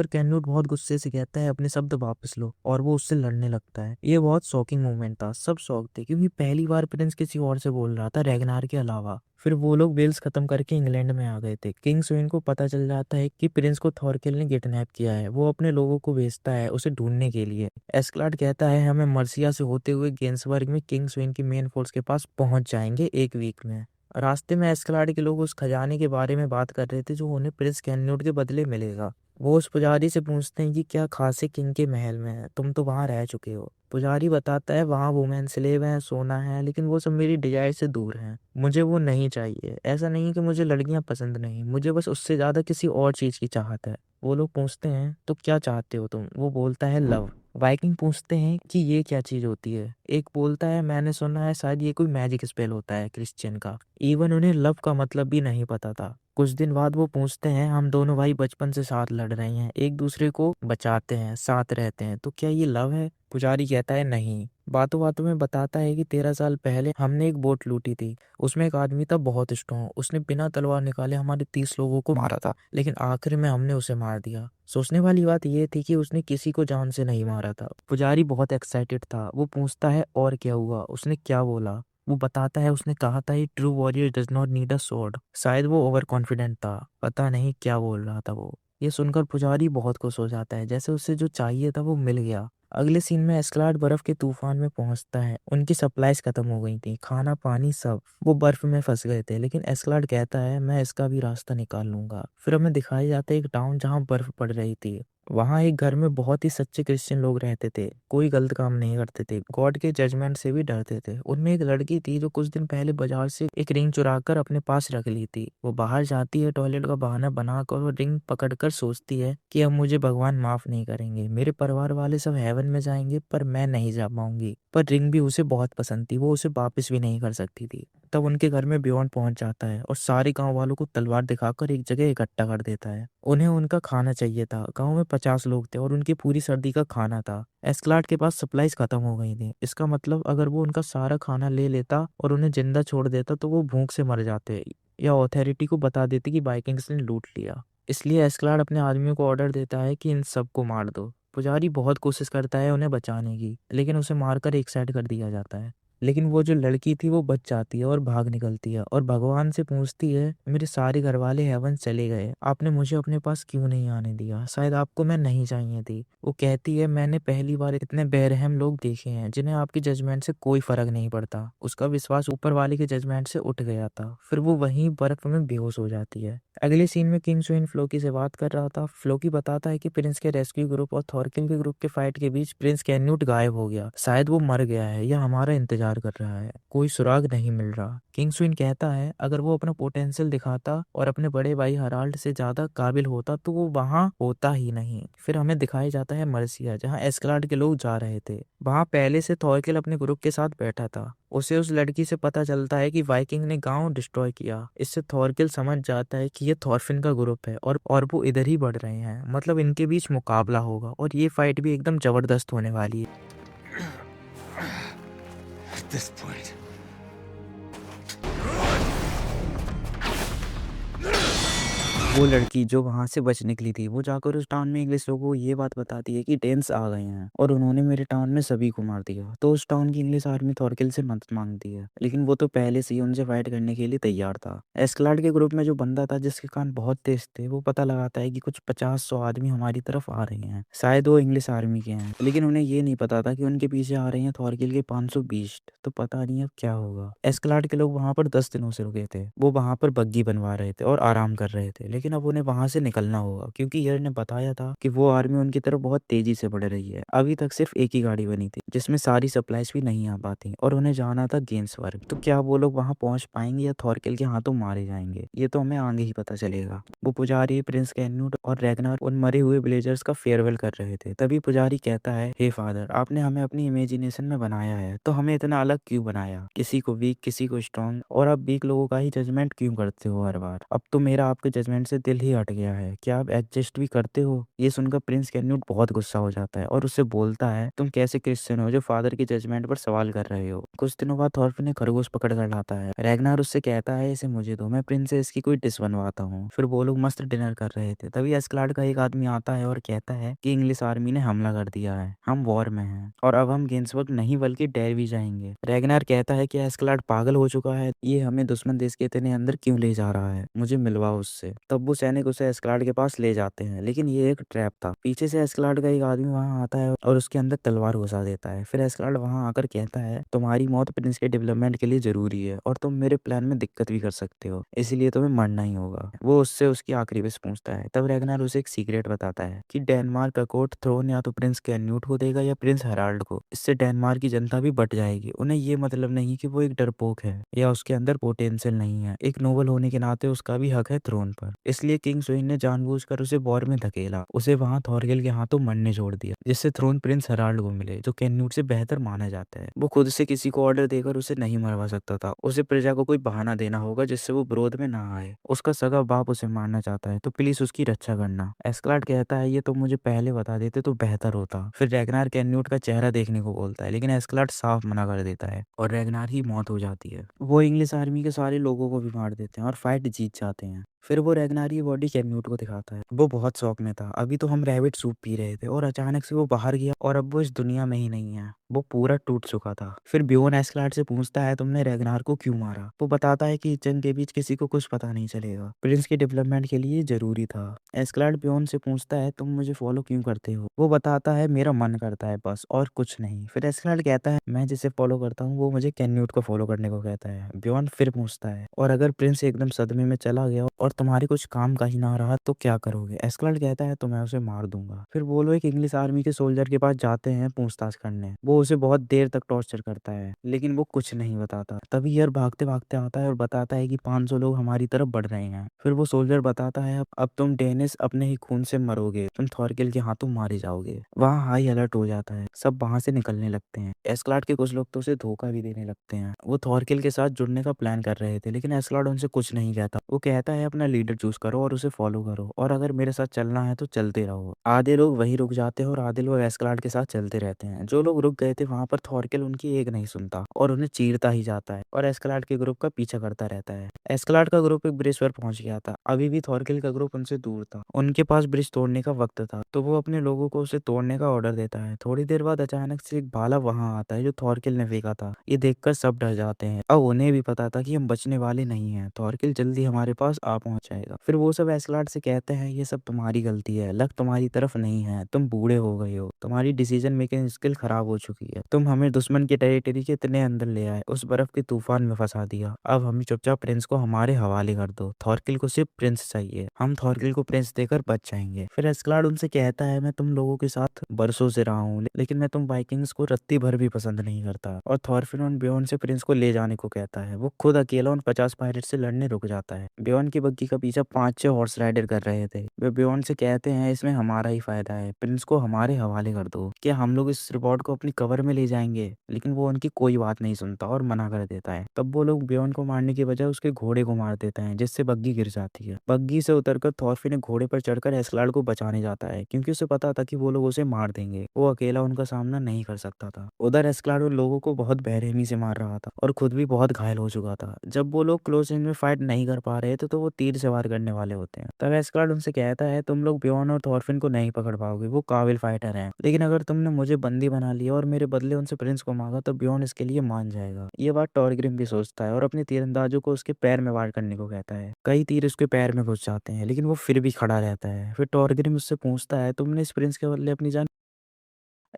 कैन्यूट बहुत गुस्से से कहता है अपने शब्द वापस लो, और वो उससे लड़ने लगता है। ये बहुत शॉकिंग मोमेंट था, सब शॉक थे, क्योंकि पहली बार प्रिंस किसी और से बोल रहा था, रेगनार के अलावा। फिर वो लोग वेल्स खत्म करके इंग्लैंड में आ गए थे। किंग स्वेन को पता चल जाता है कि प्रिंस को थॉरकिल ने किडनैप किया है। वो अपने लोगों को भेजता है उसे ढूंढने के लिए। एस्कलाड कहता है हमें मर्सिया से होते हुए गेंसबर्ग में किंग स्वेन की मेन फोर्स के पास पहुंच जाएंगे 1 वीक में। रास्ते में एस्कलाड के लोग उस खजाने के बारे में बात कर रहे थे जो उन्हें प्रिंस कैन्यूट के बदले मिलेगा। वो उस पुजारी से पूछते हैं कि क्या खासे किंग के महल में है, तुम तो वहां रह चुके हो। पुजारी बताता है वहां वुमेन स्लेव है, सोना है, लेकिन वो सब मेरी डिजायर से दूर हैं, मुझे वो नहीं चाहिए। ऐसा नहीं कि मुझे लड़कियां पसंद नहीं, मुझे बस उससे ज्यादा किसी और चीज की चाहत है। वो लोग पूछते हैं तो क्या चाहते हो तुम, वो बोलता है लव। वाइकिंग पूछते हैं कि ये क्या चीज होती है। एक बोलता है मैंने सुना है शायद ये कोई मैजिक स्पेल होता है क्रिश्चियन का। इवन उन्हें लव का मतलब भी नहीं पता था। कुछ दिन बाद वो पूछते हैं, हम दोनों भाई बचपन से साथ लड़ रहे हैं, एक दूसरे को बचाते हैं, साथ रहते हैं, तो क्या ये लव है? पुजारी कहता है नहीं। बातों बातों में बताता है कि 13 साल पहले हमने एक बोट लूटी थी। उसमें एक आदमी था बहुत स्ट्रॉन्ग, उसने बिना तलवार निकाले हमारे 30 लोगों को मारा था, लेकिन आखिर में हमने उसे मार दिया। सोचने वाली बात यह थी कि उसने किसी को जान से नहीं मारा था। पुजारी बहुत एक्साइटेड था। वो पूछता है और क्या हुआ, उसने क्या बोला? वो बताता है उसने कहा था ये true warrior does not need a sword. शायद वो ओवर कॉन्फिडेंट था, पता नहीं क्या बोल रहा था वो। ये सुनकर पुजारी बहुत खुश हो जाता है, जैसे उसे जो चाहिए था वो मिल गया। अगले सीन में एस्कलार्ड बर्फ के तूफान में पहुंचता है। उनकी सप्लाईज खत्म हो गई थी, खाना पानी सब। वो बर्फ में फंस गए थे, लेकिन एस्कलार्ड कहता है मैं इसका भी रास्ता निकाल लूंगा। फिर हमें दिखाया जाता है एक टाउन जहाँ बर्फ पड़ रही थी। वहाँ एक घर में बहुत ही सच्चे क्रिश्चियन लोग रहते थे, कोई गलत काम नहीं करते थे, गॉड के जजमेंट से भी डरते थे। उनमें एक लड़की थी जो कुछ दिन पहले बाजार से एक रिंग चुरा कर अपने पास रख ली थी। वो बाहर जाती है टॉयलेट का बहाना बनाकर, वो रिंग पकड़कर सोचती है कि अब मुझे भगवान माफ नहीं करेंगे, मेरे परिवार वाले सब हेवन में जाएंगे पर मैं नहीं जा पाऊंगी। पर रिंग भी उसे बहुत पसंद थी, वो उसे वापस भी नहीं कर सकती थी। तब उनके घर में बियॉन्ड पहुंच जाता है और सारे गांव वालों को तलवार दिखाकर एक जगह इकट्ठा कर देता है। उन्हें उनका खाना चाहिए था। गांव में 50 लोग थे और उनकी पूरी सर्दी का खाना था। एस्कलार्ड के पास सप्लाईज खत्म हो गई थी। इसका मतलब अगर वो उनका सारा खाना ले लेता और उन्हें जिंदा छोड़ देता तो वो भूख से मर जाते या अथॉरिटी को बता देते कि वाइकिंग्स ने लूट लिया। इसलिए एस्कलार्ड अपने आदमियों को ऑर्डर देता है कि इन सबको मार दो। पुजारी बहुत कोशिश करता है उन्हें बचाने की, लेकिन उसे मारकर एक साइड कर दिया जाता है। लेकिन वो जो लड़की थी वो बच जाती है और भाग निकलती है और भगवान से पूछती है मेरे सारे घर वाले हेवन चले गए, आपने मुझे अपने पास क्यों नहीं आने दिया? शायद आपको मैं नहीं चाहिए थी। वो कहती है मैंने पहली बार इतने बेरहम लोग देखे हैं जिन्हें आपकी जजमेंट से कोई फर्क नहीं पड़ता। उसका विश्वास ऊपर वाले के जजमेंट से उठ गया था। फिर वो वहीं बर्फ में बेहोश हो जाती है। अगले सीन में किंग स्वेन फ्लोकी से बात कर रहा था। फ्लोकी बताता है कि प्रिंस के रेस्क्यू ग्रुप और थॉरकिल के ग्रुप के फाइट के बीच प्रिंस कैन्यूट गायब हो गया। शायद वो मर गया है या हमारा इंतजार कर रहा है, कोई सुराग नहीं मिल रहा। किंग स्वेन कहता है अगर वो अपना पोटेंशियल दिखाता और अपने बड़े भाई हराल्ड से ज्यादा काबिल होता तो वो वहां होता ही नहीं। फिर हमें दिखाया जाता है मर्सिया, जहाँ एस्कलार्ड के लोग जा रहे थे। वहां पहले से थॉरकिल अपने ग्रुप के साथ बैठा था। उसे उस लड़की से पता चलता है कि वाइकिंग ने गांव डिस्ट्रॉय किया। इससे थॉरकिल समझ जाता है कि ये थॉरफिन का ग्रुप है और वो इधर ही बढ़ रहे हैं, मतलब इनके बीच मुकाबला होगा और ये फाइट भी एकदम जबरदस्त होने वाली है। At this point, वो लड़की जो वहां से बच निकली थी वो जाकर उस टाउन में इंग्लिश लोगों को ये बात बताती है कि डेन्स आ गए हैं और उन्होंने मेरे टाउन में सभी को मार दिया। तो उस टाउन की इंग्लिश आर्मी थॉरकिल से मदद मांगती है, लेकिन वो तो पहले से ही उनसे फाइट करने के लिए तैयार था। एस्कलार्ड के ग्रुप में जो बंदा था जिसके कान बहुत तेज थे, वो पता लगाता है कि कुछ 50-100 आदमी हमारी तरफ आ रहे हैं। शायद वो इंग्लिश आर्मी के हैं, लेकिन उन्हें ये नहीं पता था कि उनके पीछे आ रहे हैं थॉरकिल के 500 बीस्ट। तो पता नहीं अब क्या होगा। एस्कलार्ड के लोग वहां पर 10 दिनों से रुके थे। वो वहां पर बग्गी बनवा रहे थे और आराम कर रहे थे, लेकिन अब उन्हें वहां से निकलना होगा क्योंकि यर ने बताया था कि वो आर्मी उनकी तरफ बहुत तेजी से बढ़ रही है। अभी तक सिर्फ एक ही गाड़ी बनी थी जिसमें सारी सप्लाईज भी नहीं आ पाती और उन्हें जाना था गेंसवर्ग। तो क्या वो लोग वहां पहुंच पाएंगे या थॉरकिल के हाथों मारे जाएंगे, ये तो हमें आगे ही पता चलेगा। वो पुजारी, प्रिंस कैन्यूट और रैगनार उन मरे हुए विलेजर्स का फेयरवेल कर रहे थे। तभी पुजारी कहता है हे फादर, आपने हमें अपनी इमेजिनेशन में बनाया है, तो हमें इतना अलग क्यों बनाया? किसी को वीक, किसी को स्ट्रॉन्ग, और आप वीक लोगों का ही जजमेंट क्यों करते हो हर बार? अब तो मेरा आपके जजमेंट से दिल ही हट गया है, क्या आप एडजस्ट भी करते हो? ये सुनकर प्रिंस कैन्यूट बहुत गुस्सा हो जाता है और उससे बोलता है तुम कैसे क्रिश्चियन हो जो फादर के जजमेंट पर सवाल कर रहे हो? कुछ दिनों बाद थॉरफिन ने खरगोश पकड़ कर लाता है। रैगनार उससे कहता है इसे मुझे दो, मैं प्रिंस से इसकी कोई डिश बनवाता हूँ। फिर वो लोग मस्त डिनर कर रहे थे। तभी एस्कलार्ड का एक आदमी आता है और कहता है कि इंग्लिश आर्मी ने हमला कर दिया है, हम वॉर में हैं और अब हम गेंसबर्ग नहीं बल्कि डेरवी जाएंगे। रैगनार कहता है कि एस्कलार्ड पागल हो चुका है, ये हमें दुश्मन देश के इतने अंदर क्यों ले जा रहा है, मुझे मिलवाओ उससे। तब वो सैनिक उसे एस्कलार्ड के पास ले जाते हैं, लेकिन ये एक ट्रैप था। पीछे से एस्कलार्ड का एक आदमी वहां आता है और उसके अंदर तलवार घुसा देता है। फिर एस्कलार्ड वहां आकर कहता है तुम्हारी मौत प्रिंस के डेवलपमेंट के लिए जरूरी है और तुम मेरे प्लान में दिक्कत भी कर सकते हो, इसलिए तुम्हें मरना ही होगा। वो उससे उसकी आखिरी विश पूछता है। तब रैगनार उसे एक सीक्रेट बताता है कि डेनमार्क का कोर्ट थ्रोन या तो प्रिंस कैन्यूट को देगा या प्रिंस हेराल्ड को। इससे डेनमार्क की जनता भी बट जाएगी। उन्हें ये मतलब नहीं कि वो एक डरपोक है या उसके अंदर पोटेंशियल नहीं है, एक नोबल होने के नाते उसका भी हक है थ्रोन पर। इसलिए किंग स्वेन ने जानबूझकर उसे वॉर में धकेला, उसे वहां थॉरगिल के हाथों मरने छोड़ दिया, जिससे थ्रोन प्रिंस हराल्ड को मिले, जो कैन्यूट से बेहतर माना जाता है। वो खुद से किसी को ऑर्डर देकर उसे नहीं मरवा सकता था, उसे प्रजा को कोई बहाना देना होगा जिससे वो विरोध में ना आए। उसका सगा बाप उसे मारना चाहता है, तो प्लीज उसकी रक्षा करना। एस्कलार्ड कहता है ये तो मुझे पहले बता देते तो बेहतर होता। फिर रैगनार कैन्यूट का चेहरा देखने को बोलता है, लेकिन एस्कलार्ड साफ मना कर देता है और रैगनार की मौत हो जाती है। वो इंग्लिश आर्मी के सारे लोगों को भी मार देते हैं और फाइट जीत जाते हैं। फिर वो रैगनार की बॉडी कैन्यूट को दिखाता है। वो बहुत शौक में था, अभी तो हम रैबिट सूप पी रहे थे और अचानक से वो बाहर गया और अब वो इस दुनिया में ही नहीं है। वो पूरा टूट चुका था। फिर ब्योन एस्कलार्ड से पूछता है तुमने रैगनार को क्यों मारा। वो बताता है कि जंग के बीच किसी को कुछ पता नहीं चलेगा, प्रिंस के डेवलपमेंट के लिए जरूरी था। एस्कलार्ड ब्योन से पूछता है तुम मुझे फॉलो क्यों करते हो। वो बताता है मेरा मन करता है बस, और कुछ नहीं। फिर एस्कलार्ड कहता है मैं जिसे फॉलो करता हूँ वो मुझे कैन्यूट को फॉलो करने को कहता है। ब्योन फिर पूछता है और अगर प्रिंस एकदम सदमे में चला गया और तुम्हारे कुछ काम का ही ना रहा तो क्या करोगे। एस्कलार्ड कहता है तो मैं उसे मार दूंगा। फिर वो लोग एक इंग्लिश आर्मी के सोल्जर के पास जाते हैं पूछताछ करने। वो उसे बहुत देर तक टॉर्चर करता है, लेकिन वो कुछ नहीं बताता। तभी यार भागते भागते आता है और बताता है कि 500 लोग हमारी तरफ बढ़ रहे हैं। फिर वो सोल्जर बताता है अब तुम डेनिस अपने ही खून से मरोगे, तुम थॉरकिल के हाथों मारे जाओगे। वहाँ हाई अलर्ट हो जाता है, सब वहां से निकलने लगते हैं। एस्कलार्ड के कुछ लोग तो उसे धोखा भी देने लगते हैं। वो थॉरकिल के साथ जुड़ने का प्लान कर रहे थे, लेकिन एस्कलार्ड उनसे कुछ नहीं कहता। वो कहता है अपना लीडर चूज करो और उसे फॉलो करो, और अगर मेरे साथ चलना है तो चलते रहो। आधे लोग वहीं रुक जाते हैं और आधे लोग एस्कलार्ड के साथ चलते रहते हैं। जो लोग रुक गए थे वहां पर थॉरकिल उनकी एक नहीं सुनता और उन्हें चीरता ही जाता है और एस्कलार्ड के ग्रुप का पीछा करता रहता है। एस्कलार्ड का ग्रुप एक ब्रिज पर पहुंच गया था। अभी भी थॉरकिल का ग्रुप उनसे दूर था। उनके पास ब्रिज तोड़ने का वक्त था, तो वो अपने लोगों को उसे तोड़ने का ऑर्डर देता है। थोड़ी देर बाद अचानक से एक भाला वहां आता है जो थॉरकिल ने फेंका था। ये देखकर सब डर जाते हैं। अब उन्हें भी पता था कि हम बचने वाले नहीं हैं, थॉरकिल जल्दी हमारे पास आ पहुंच जाएगा। फिर वो सब एस्कलार्ड से कहते हैं ये सब तुम्हारी गलती है, लक तुम्हारी तरफ नहीं है, तुम बूढ़े हो गए हो, तुम्हारी डिसीजन मेकिंग स्किल खराब हो चुकी है, तुम हमें दुश्मन के टेरिटरी के इतने अंदर ले आए, उस बर्फ के तूफान में फंसा दिया। अब हमें चुपचाप प्रिंस को हमारे हवाले कर दो। थॉरकिल को सिर्फ प्रिंस चाहिए, हम थॉरकिल को प्रिंस देकर बच जाएंगे। फिर एस्कलार्ड उनसे कहता है मैं तुम लोगों के साथ बरसों से रहा हूँ, लेकिन मैं तुम वाइकिंग्स को रत्ती भर भी पसंद नहीं करता। और थॉरफिन उन ब्योन से प्रिंस को ले जाने को कहता है। वो खुद अकेला उन 50 पायरेट से लड़ने रुक जाता है। ब्योन की बग्गी का पीछा 5-6 हॉर्स राइडर कर रहे थे। वे ब्योन से कहते हैं इसमें हमारा ही फायदा है, प्रिंस को हमारे हवाले कर दो, क्या हम लोग इस रिपोर्ट को अपनी कवर में ले जाएंगे। लेकिन वो उनकी कोई बात नहीं सुनता और मना कर देता है। तब वो लोग ब्योन को मारने की बजाय उसके घोड़े को मार देते हैं, जिससे बग्गी गिर जाती है। बग्गी से उतरकर थॉरफिन घोड़े पर चढ़कर एस्कलार्ड को बचाने जाता है, क्योंकि उसे पता था कि वो लोग उसे मार देंगे। वो अकेला उनका सामना नहीं कर सकता था। उधर एस्कलार्ड उन लोगों को बहुत बेरहमी से मार रहा था और खुद भी बहुत घायल हो चुका था। जब वो लोग क्लोज रेंज में फाइट नहीं कर पा रहे थे तो वो तीर से वार करने वाले होते हैं। तब एस्कलार्ड उनसे कहता है तुम लोग ब्योन और थॉरफिन को नहीं पकड़ पाओगे, वो काबिल फाइटर हैं, लेकिन अगर तुमने मुझे बंदी बना लिया और मेरे बदले उनसे प्रिंस को मांगा तो ब्योन इसके लिए मान जाएगा। ये बात टॉरग्रिम भी सोचता है और अपने तीरंदाजों को उसके पैर में वार करने को कहता है। कई तीर उसके पैर में घुस जाते हैं, लेकिन वो फिर भी खड़ा रहता है। फिर टॉरग्रिम उससे पूछता है तुमने इस प्रिंस के बदले अपनी जान।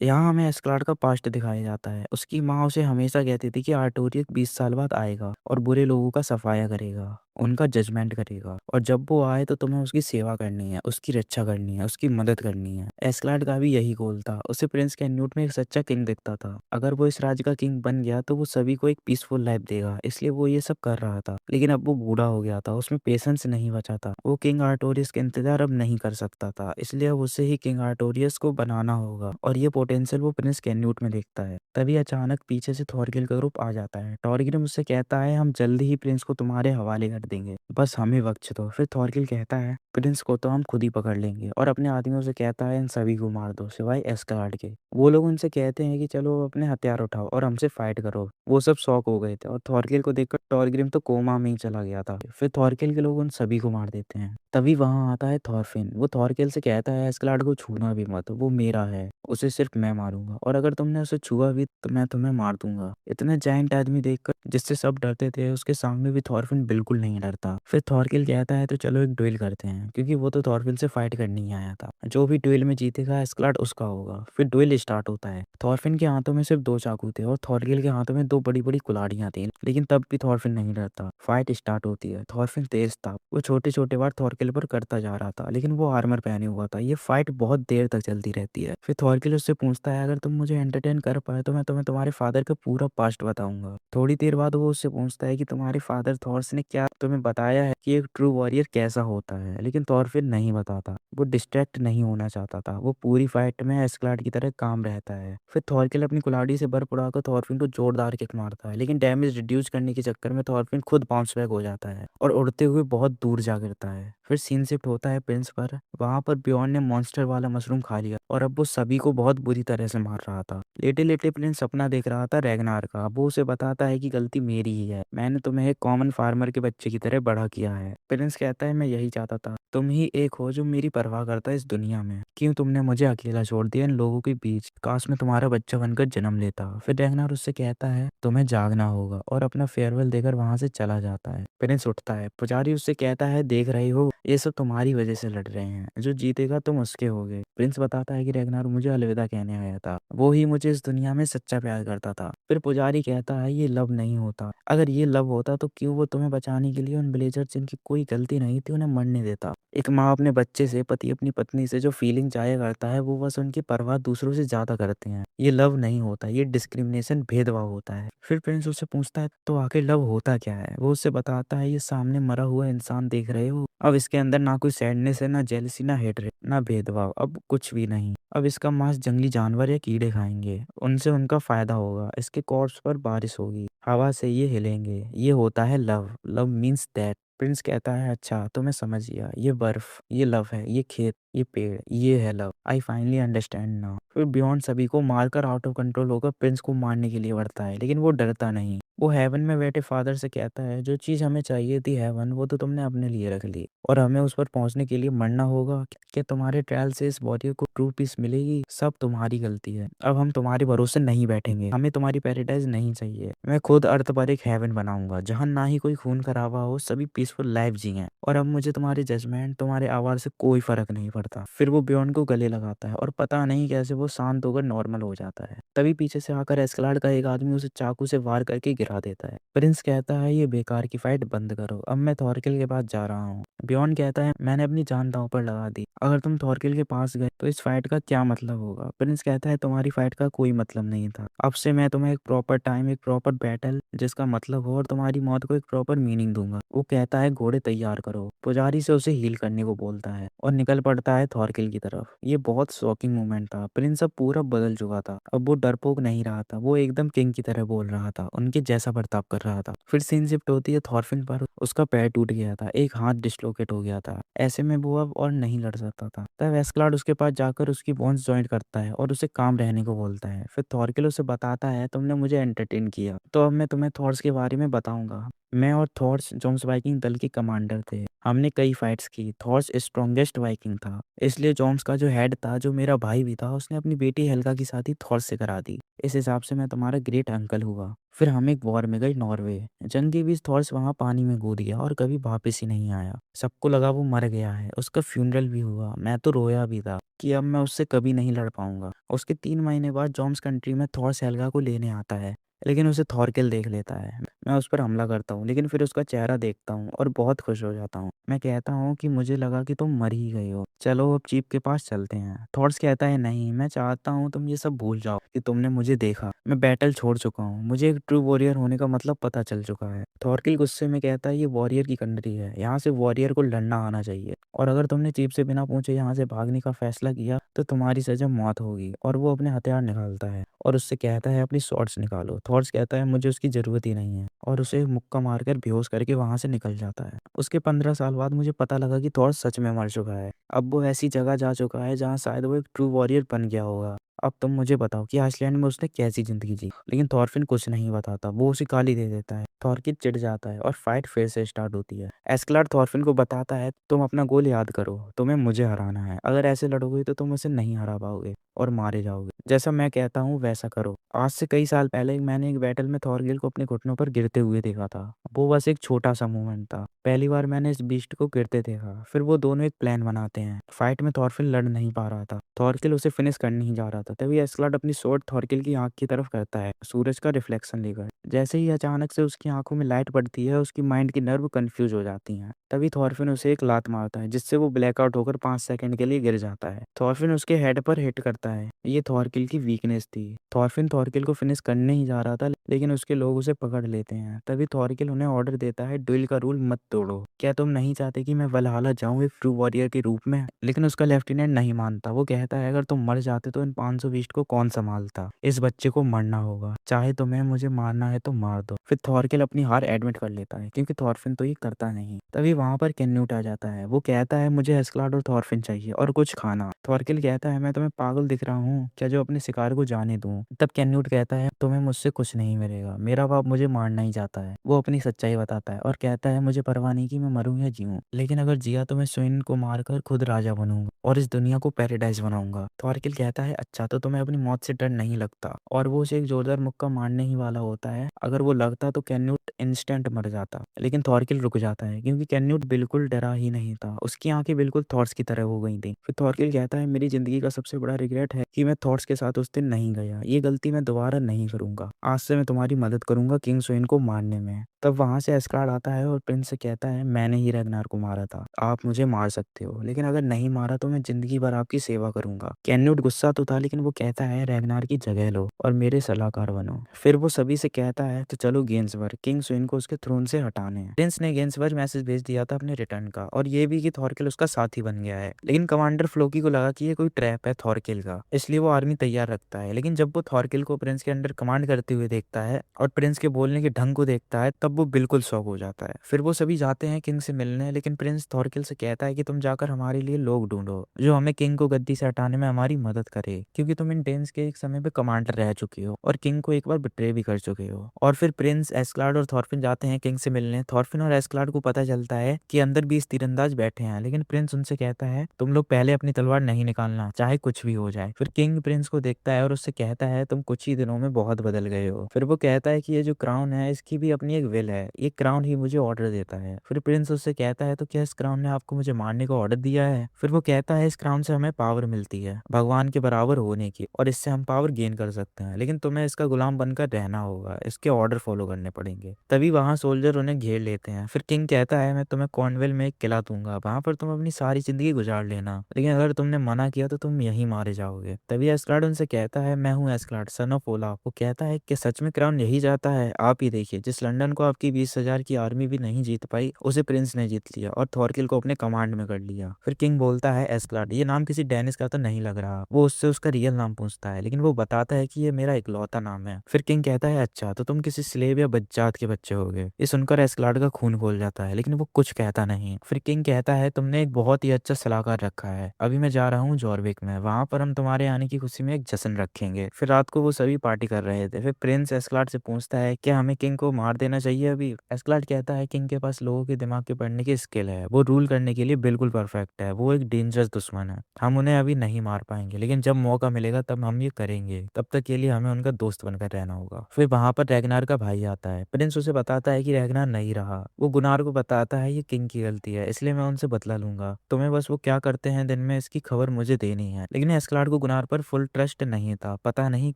यहाँ हमें एस्कलार्ड का पास्ट दिखाया जाता है। उसकी माँ उसे हमेशा कहती थी कि आर्टोरियस 20 साल बाद आएगा और बुरे लोगों का सफाया करेगा, उनका जजमेंट करेगा, और जब वो आए तो तुम्हें उसकी सेवा करनी है, उसकी रक्षा करनी है, उसकी मदद करनी है। एस्कलार्ड का भी यही गोल था। उसे प्रिंस कैन्यूट में एक सच्चा किंग दिखता था। अगर वो इस राज्य का किंग बन गया तो वो सभी को एक पीसफुल लाइफ देगा, इसलिए वो ये सब कर रहा था। लेकिन अब वो बूढ़ा हो गया था, उसमें पेशेंस नहीं बचा था। वो किंग आर्टोरियस का इंतजार अब नहीं कर सकता था, इसलिए अब उसे ही किंग आर्टोरियस को बनाना होगा, और ये पोटेंशियल वो प्रिंस कैन्यूट में देखता है। तभी अचानक पीछे से थॉरगिल का ग्रुप आ जाता है। टॉरगिल उससे कहता है हम जल्दी ही प्रिंस को तुम्हारे हवाले कर देंगे, बस हमें वक्त दो। फिर थॉरगिल कहता है प्रिंस को तो हम खुद ही पकड़ लेंगे, और अपने आदमियों से कहता है इन सभी को मार दो सिवाय एस्कलार्ड के। वो लोग उनसे कहते हैं कि चलो अपने हथियार उठाओ और हमसे फाइट करो। वो सब शॉक हो गए थे और थॉरगिल को देखकर टॉरग्रिम तो कोमा में ही चला गया था। फिर थॉरगिल के लोग उन सभी को मार देते हैं। तभी वहां आता है थॉरफिन। वो थॉरगिल से कहता है एस्कलार्ड को छूना भी मत, वो मेरा है, उसे सिर्फ मैं मारूंगा, और अगर तुमने उसे छुआ भी तो मैं तुम्हें मार दूंगा। इतना जायंट आदमी देखकर जिससे सब डरते थे उसके सामने भी थॉरफिन बिल्कुल नहीं डरता। फिर थॉरकिल कहता है तो चलो एक ड्यूल करते हैं, क्योंकि वो तो थॉरफिन से फाइट करने ही आया था। जो भी ड्यूल में जीतेगा एस्कलार्ड उसका होगा। फिर ड्यूल स्टार्ट होता है। थॉरफिन के हाथों में सिर्फ 2 चाकू थे और थॉरकिल के हाथों में 2 बड़ी बड़ी कुल्हाड़ियां थी, लेकिन तब भी थॉरफिन नहीं डरता। फाइट स्टार्ट होती है। थॉरफिन तेज था, वो छोटे छोटे वार थॉरकिल पर करता जा रहा था, लेकिन वो आर्मर पहने हुआ था। ये फाइट बहुत देर तक चलती रहती है। फिर थॉरकिल उससे पूछता है, अगर तुम मुझे एंटरटेन कर पाए तो मैं तुम्हें तुम्हारे फादर का पूरा पास्ट बताऊंगा। थोड़ी देर बाद वो उससे पूछता है कि तुम्हारे फादर थॉर्स ने क्या तुम्हें बताया है कि एक ट्रू वॉरियर कैसा होता है, लेकिन थॉरफिल नहीं बताता। वो डिस्ट्रैक्ट नहीं होना चाहता था। वो पूरी फाइट में एस्कलाड की तरह काम रहता है। फिर थॉरकिल अपनी कुल्हाड़ी से बर्फ उड़ाकर थॉरफिन को जोरदार किक मारता है, लेकिन डैमेज रिड्यूस करने के चक्कर में थॉरफिन खुद बाउंस बैक हो जाता है और उड़ते हुए बहुत दूर जा गिरता है। फिर सीन शिफ्ट होता है प्रिंस पर। वहां पर बियॉन्ड ने मॉन्स्टर वाला मशरूम खा लिया और अब वो सभी को बहुत बुरी तरह से मार रहा था। लेटे लेटे प्रिंस सपना देख रहा था रैगनार का। वो उसे बताता है कि गलती मेरी ही है, मैंने तुम्हें एक कॉमन फार्मर के बच्चे की तरह बड़ा किया है। प्रिंस कहता है, मैं यही चाहता था, तुम ही एक हो जो मेरी परवाह करता है इस दुनिया में। क्यों तुमने मुझे अकेला छोड़ दिया इन लोगों के बीच? काश मैं तुम्हारा बच्चा बनकर जन्म लेता। फिर रैगनार उससे कहता है, तुम्हें जागना होगा, और अपना फेयरवेल देकर वहां से चला जाता है। प्रिंस उठता है। पुजारी उससे कहता है, देख रही हो, ये सब तुम्हारी वजह से लड़ रहे हैं, जो जीतेगा तुम उसके होगे। प्रिंस बताता है कि रैगनार मुझे अलविदा कहने आया था, वो ही मुझे इस दुनिया में सच्चा प्यार करता था। फिर पुजारी कहता है, ये लव नहीं होता। अगर ये लव होता तो क्यों वो तुम्हें बचाने के लिए उन विलेजर्स जिनकी कोई गलती नहीं थी उन्हें मरने देता? एक माँ अपने बच्चे से, पति अपनी पत्नी से जो फीलिंग जाया करता है, वो बस उनकी परवाह दूसरों से ज्यादा करते हैं। ये लव नहीं होता, ये डिस्क्रिमिनेशन, भेदभाव होता है। फिर प्रिंस उससे पूछता है, तो आखिर लव होता क्या है? वो उससे बताता है, ये सामने मरा हुआ इंसान देख रहे हो, अब इसके अंदर ना कोई सैडनेस है, ना जेलसी, ना हेटरेट, ना भेदभाव, अब कुछ भी नहीं। अब इसका मांस जंगली जानवर या कीड़े खाएंगे, उनसे उनका फायदा होगा। इसके कॉर्प्स पर बारिश होगी, हवा से ये हिलेंगे। ये होता है love. Love means that. Prince कहता है, अच्छा तो मैं समझ गया, ये बर्फ ये लव है, ये खेत ये पेड़ ये है love. I finally understand now. फिर बियॉन्ड सभी को मारकर आउट ऑफ कंट्रोल होकर प्रिंस को मारने के लिए बढ़ता है, लेकिन वो डरता नहीं। वो हेवन में बैठे फादर से कहता है, जो चीज हमें चाहिए थी हेवन, वो तो तुमने अपने लिए रख ली, और हमें उस पर पहुंचने के लिए मरना होगा। क्या तुम्हारे ट्रायल से इस बॉडी को ट्रू पीस मिलेगी? सब तुम्हारी गलती है। अब हम तुम्हारे भरोसे नहीं बैठेंगे, हमें तुम्हारी पैराडाइज नहीं चाहिए। मैं खुद अर्थ पर एक हेवन बनाऊंगा, जहाँ ना ही कोई खून खराबा हो, सभी पीसफुल लाइफ जिए, और अब मुझे तुम्हारे जजमेंट, तुम्हारे आवाज से कोई फर्क नहीं पड़ता। फिर वो बियॉन्ड को गले लगाता है, और पता नहीं कैसे वो शांत होकर नॉर्मल हो जाता है। तभी पीछे से आकर एस्कलाड का एक आदमी उसे चाकू से वार करके गिरा देता है। प्रिंस कहता है, ये बेकार की फाइट बंद करो, अब मैं थॉरकिल के पास जा रहा हूँ। बियॉन्ड कहता है, मैंने अपनी जान दांव पर लगा दी, अगर तुम थॉरकिल के पास गए तो इस फाइट का क्या मतलब होगा? प्रिंस कहता है, तुम्हारी फाइट का कोई मतलब नहीं था। अब से मैं तुम्हें एक प्रॉपर टाइम, एक प्रॉपर बैटल जिसका मतलब हो, और तुम्हारी मौत को एक प्रॉपर मीनिंग दूंगा। वो कहता है, घोड़े तैयार करो। पुजारी से उसे हील करने को बोलता है और निकल पड़ता है थॉरकिल की तरफ। ये बहुत शॉकिंग मोमेंट था। प्रिंस अब पूरा बदल चुका था। अब वो डरपोक नहीं रहा था, वो एकदम किंग की तरह बोल रहा था, उनके जैसा बर्ताव कर रहा था। फिर सीन शिफ्ट होती है थॉरफिन पर। उसका पैर टूट गया था, एक हाथ डिस्लोकेट हो गया था। ऐसे में वो अब और नहीं लड़ सकता था। तब एस्कलाड उसके पास जाकर उसकी बोन्स ज्वाइन करता है और उसे काम रहने को बोलता है। फिर थॉरकिल उसे बताता है, तुमने मुझे एंटरटेन किया, तो अब मैं तुम्हें थॉर्स के बारे में बताऊंगा। मैं और थॉर्स जोम्स वाइकिंग दल के कमांडर थे। हमने कई फाइट्स की। थॉर्स स्ट्रॉन्गेस्ट वाइकिंग था, इसलिए जोम्स का जो हेड था, जो मेरा भाई भी था, उसने अपनी बेटी हेल्गा की शादी थॉर्स से करा दी। इस हिसाब से मैं तुम्हारा ग्रेट अंकल हुआ। फिर हम एक वॉर में गए नॉर्वे। जंग के बीच थॉर्स वहां पानी में कूद गया और कभी वापस ही नहीं आया। सबको लगा वो मर गया है। उसका फ्यूनरल भी हुआ। मैं तो रोया भी था कि अब मैं उससे कभी नहीं लड़ पाऊंगा। उसके 3 महीने बाद जॉम्स कंट्री में थॉर्स हेल्गा को लेने आता है, लेकिन उसे थॉरकिल देख लेता है। मैं उस पर हमला करता हूँ, लेकिन फिर उसका चेहरा देखता हूँ और बहुत खुश हो जाता हूँ। मैं कहता हूँ कि मुझे लगा कि तुम मर ही गए हो, चलो अब चीफ के पास चलते हैं। थॉर्स कहता है, नहीं, मैं चाहता हूँ तुम ये सब भूल जाओ कि तुमने मुझे देखा। मैं बैटल छोड़ चुका हूँ, मुझे एक ट्रू वॉरियर होने का मतलब पता चल चुका है। थॉरकिल गुस्से में कहता है, ये वॉरियर की कंट्री है, यहाँ से वॉरियर को लड़ना आना चाहिए, और अगर तुमने चीफ से बिना पूछे यहाँ से भागने का फैसला किया तो तुम्हारी सजा मौत होगी। और वो अपने हथियार निकालता है और उससे कहता है, अपनी स्वॉर्ड्स निकालो। थॉर्स कहता है, मुझे उसकी जरूरत ही नहीं है, और उसे एक मुक्का मारकर बेहोश करके वहां से निकल जाता है। उसके 15 साल बाद मुझे पता लगा कि थॉर्स सच में मर चुका है। अब वो ऐसी जगह जा चुका है जहाँ शायद वो एक ट्रू वॉरियर बन गया होगा। अब तुम मुझे बताओ कि आइसलैंड में उसने कैसी जिंदगी जी? लेकिन थॉरफिन कुछ नहीं बताता, वो उसे गाली दे देता है। थॉरकिल चिढ़ जाता है और फाइट फिर से स्टार्ट होती है। एस्कलाड थॉरफिन को बताता है, तुम अपना गोल याद करो, तुम्हें मुझे हराना है, अगर ऐसे लड़ोगे तो तुम उसे नहीं हरा पाओगे और मारे जाओगे। जैसा मैं कहता हूँ वैसा करो। आज से कई साल पहले मैंने एक बैटल में थॉरगिल को अपने घुटनों पर गिरते हुए देखा था। वो बस एक छोटा सा मूवमेंट था। पहली बार मैंने इस बीस्ट को गिरते देखा। फिर वो दोनों एक प्लान बनाते हैं। फाइट में थॉरफिल लड़ नहीं पा रहा था। थॉरकिल उसे फिनिश करने ही जा रहा था। तभी एस्क्लाड अपनी स्वॉर्ड थॉरकिल की आंख की तरफ करता है, सूरज का रिफ्लेक्शन लेकर। जैसे ही अचानक से उसकी आंखों में लाइट पड़ती है, उसकी माइंड की नर्व कंफ्यूज हो जाती हैं। तभी थॉरफिन उसे एक लात मारता है, जिससे वो ब्लैकआउट होकर 5 सेकंड के लिए गिर जाता है। थॉरफिन उसके हेड पर हिट करता है। ये थॉरकिल की वीकनेस थी। थॉरफिन थॉरकिल को फिनिश करने ही जा रहा था, लेकिन उसके लोग उसे पकड़ लेते हैं। तभी थॉरकिल उन्हें ऑर्डर देता है, ड्यूल का रूल मत तोड़ो। क्या तुम नहीं चाहते कि मैं वलहला जाऊं एक ट्रू वॉरियर के रूप में? लेकिन उसका लेफ्टिनेंट नहीं मानता। वो कहता है, अगर तुम मर जाते तो इन 500 बीस्ट को कौन संभालता? इस बच्चे को मरना होगा, चाहे तुम्हें मुझे मारना है तो मार दो। फिर थॉरकिल अपनी हार एडमिट कर लेता है, क्योंकि थॉरफिन तो ये करता नहीं। तभी वहां पर कैन्यूट आ जाता है। वो कहता है, मुझे एस्क्लाड और थॉरफिन चाहिए और कुछ खाना। थॉरकिल कहता है, मैं तुम्हें पागल दिख रहा हूँ क्या जो अपने शिकार को जाने दूं? तब कैन्यूट कहता है, तुम्हें मुझसे कुछ नहीं मिलेगा। मेरा बाप मुझे मारना ही चाहता है। वो अपनी सच्चाई बताता है और कहता है, मुझे परवाह नहीं कि मैं मरूं या जीऊं, लेकिन अगर जिया तो मैं स्वेन को मारकर खुद राजा बनूंगा और इस दुनिया को पैराडाइज बनाऊंगा। थॉरकिल कहता है, अच्छा तो तुम्हें अपनी मौत से डर नहीं लगता? और वो उसे एक जोरदार मुक्का मारने ही वाला होता है। अगर वो लगता तो कैन्यूट इंस्टेंट मर जाता, लेकिन थॉरकिल रुक जाता है, क्योंकि कैन्यूट बिल्कुल डरा ही नहीं था। उसकी आंखें बिल्कुल थॉर्स की तरह हो गई थी। फिर थॉरकिल कहता है, मेरी जिंदगी का सबसे बड़ा रिग्रेट है कि मैं थॉर्स के साथ उस दिन नहीं गया। ये गलती मैं दोबारा नहीं करूंगा। आज से मैं तुम्हारी मदद करूंगा किंग स्वेन को मारने में। तब वहां से एस्कार्ड आता है और प्रिंस से कहता है, मैंने ही रैग्नार को मारा था। आप मुझे मार सकते हो, लेकिन अगर नहीं मारा तो मैं जिंदगी भर आपकी सेवा करूंगा। कैन्यूट गुस्सा तो था, लेकिन वो कहता है, रैग्नार की जगह लो और मेरे सलाहकार बनो। फिर वो सभी से कहता है, तो चलो गेंसबर्ग किंग स्वेन को उसके थ्रोन से हटाने हैं। प्रिंस ने गेंसबर्ग मैसेज भेज दिया था अपने रिटर्न का, और ये भी कि थॉरकिल उसका साथी बन गया है। लेकिन कमांडर फ्लोकी को लगा कि ये कोई ट्रैप है थॉरकिल का, इसलिए वो आर्मी तैयार रखता है। लेकिन जब वो थॉरकिल को प्रिंस के अंडर कमांड करते हुए देखता है और प्रिंस के बोलने के ढंग को देखता है, तब वो बिल्कुल शॉक हो जाता है। फिर वो सभी जाते हैं किंग से मिलने, लेकिन प्रिंस थॉरकिल से कहता है कि तुम जाकर हमारे लिए लोग ढूंढो जो हमें किंग को गद्दी से हटाने में हमारी मदद करे, क्योंकि तुम इन डेन्स के एक समय पे कमांडर रह चुके हो और किंग को एक बार बिट्रे भी कर चुके हो। और फिर प्रिंस, एस्क्लाड और थॉरफिन जाते हैं किंग से मिलने। थॉरफिन और एस्क्लाड को पता चलता है कि अंदर 20 तीरंदाज बैठे हैं, लेकिन प्रिंस उनसे कहता है, तुम लोग पहले अपनी तलवार नहीं निकालना, चाहे कुछ भी हो जाए। फिर किंग प्रिंस को देखता है और उससे कहता है, तुम कुछ ही दिनों में बहुत बदल गए हो। फिर वो कहता है कि ये जो क्राउन है इसकी भी अपनी एक विल है, ये क्राउन ही मुझे ऑर्डर देता है। फिर प्रिंस उससे कहता है, तो क्या इस क्राउन ने आपको मुझे मारने का ऑर्डर दिया है? फिर वो कहता है, इस क्राउन से हमें पावर मिलती है भगवान के बराबर होने की, और इससे हम पावर गेन कर सकते हैं, लेकिन तुम्हें इसका गुलाम बनकर रहना होगा, इसके ऑर्डर फॉलो करने पड़ेंगे। तभी वहां सोल्जर उन्हें घेर लेते हैं। फिर किंग कहता है, मैं तुम्हें कॉर्नवेल में एक किला दूंगा, वहां पर तुम अपनी सारी जिंदगी गुजार लेना, लेकिन अगर तुमने मना किया तो तुम यहीं मारे जाओगे। तभी एस्क्लाड उनसे कहता है, मैं हूँ एस्क्लाड, सन ऑफ ओलाफ। वो कहता है कि सच में क्राउन यही जाता है? आप ही देखिए, जिस लंदन को आपकी 20,000 की आर्मी भी नहीं जीत पाई, उसे प्रिंस ने जीत लिया और थॉरकिल को अपने कमांड में कर लिया। फिर किंग बोलता है, एस्क्लाड ये नाम किसी डेनिस का तो नहीं लग रहा। वो उससे उसका रियल नाम पूछता है, लेकिन वो बताता है कि ये मेरा इकलौता नाम है। फिर किंग कहता है, अच्छा तो तुम किसी स्लेव या बज्जात के बच्चे होगे। ये सुनकर एस्क्लाड का खून खोल जाता है, लेकिन वो कुछ कहता नहीं। फिर किंग कहता है, तुमने एक बहुत ही अच्छा सलाहकार रखा है। अभी मैं जा रहा हूँ जॉर्विक में, वहां पर हम तुम्हारे आने की खुशी में एक जश्न रखेंगे। फिर रात को वो सभी पार्टी कर रहे थे। फिर प्रिंस एस्क्लाड से पूछता है, क्या हमें किंग को मार देना चाहिए अभी? एस्क्लाड कहता है, किंग के पास लोगों के दिमाग के पढ़ने की स्किल है, वो रूल करने के लिए बिल्कुल परफेक्ट है। वो एक डेंजरस दुश्मन है, हम उन्हें अभी नहीं मार पाएंगे, लेकिन जब मौका मिलेगा तब हम ये करेंगे। तब तक के लिए हमें उनका दोस्त बनकर रहना होगा। फिर वहां पर रैगनार का भाई आता है। प्रिंस उसे बताता है कि रैगनार नहीं रहा। वो गुनार को बताता है, ये किंग की गलती है, इसलिए मैं उनसे बदला लूंगा। तुम्हें बस वो क्या करते हैं दिन में इसकी खबर मुझे देनी है। लेकिन एस्क्लाड को गुनार पर फुल ट्रस्ट नहीं था, पता नहीं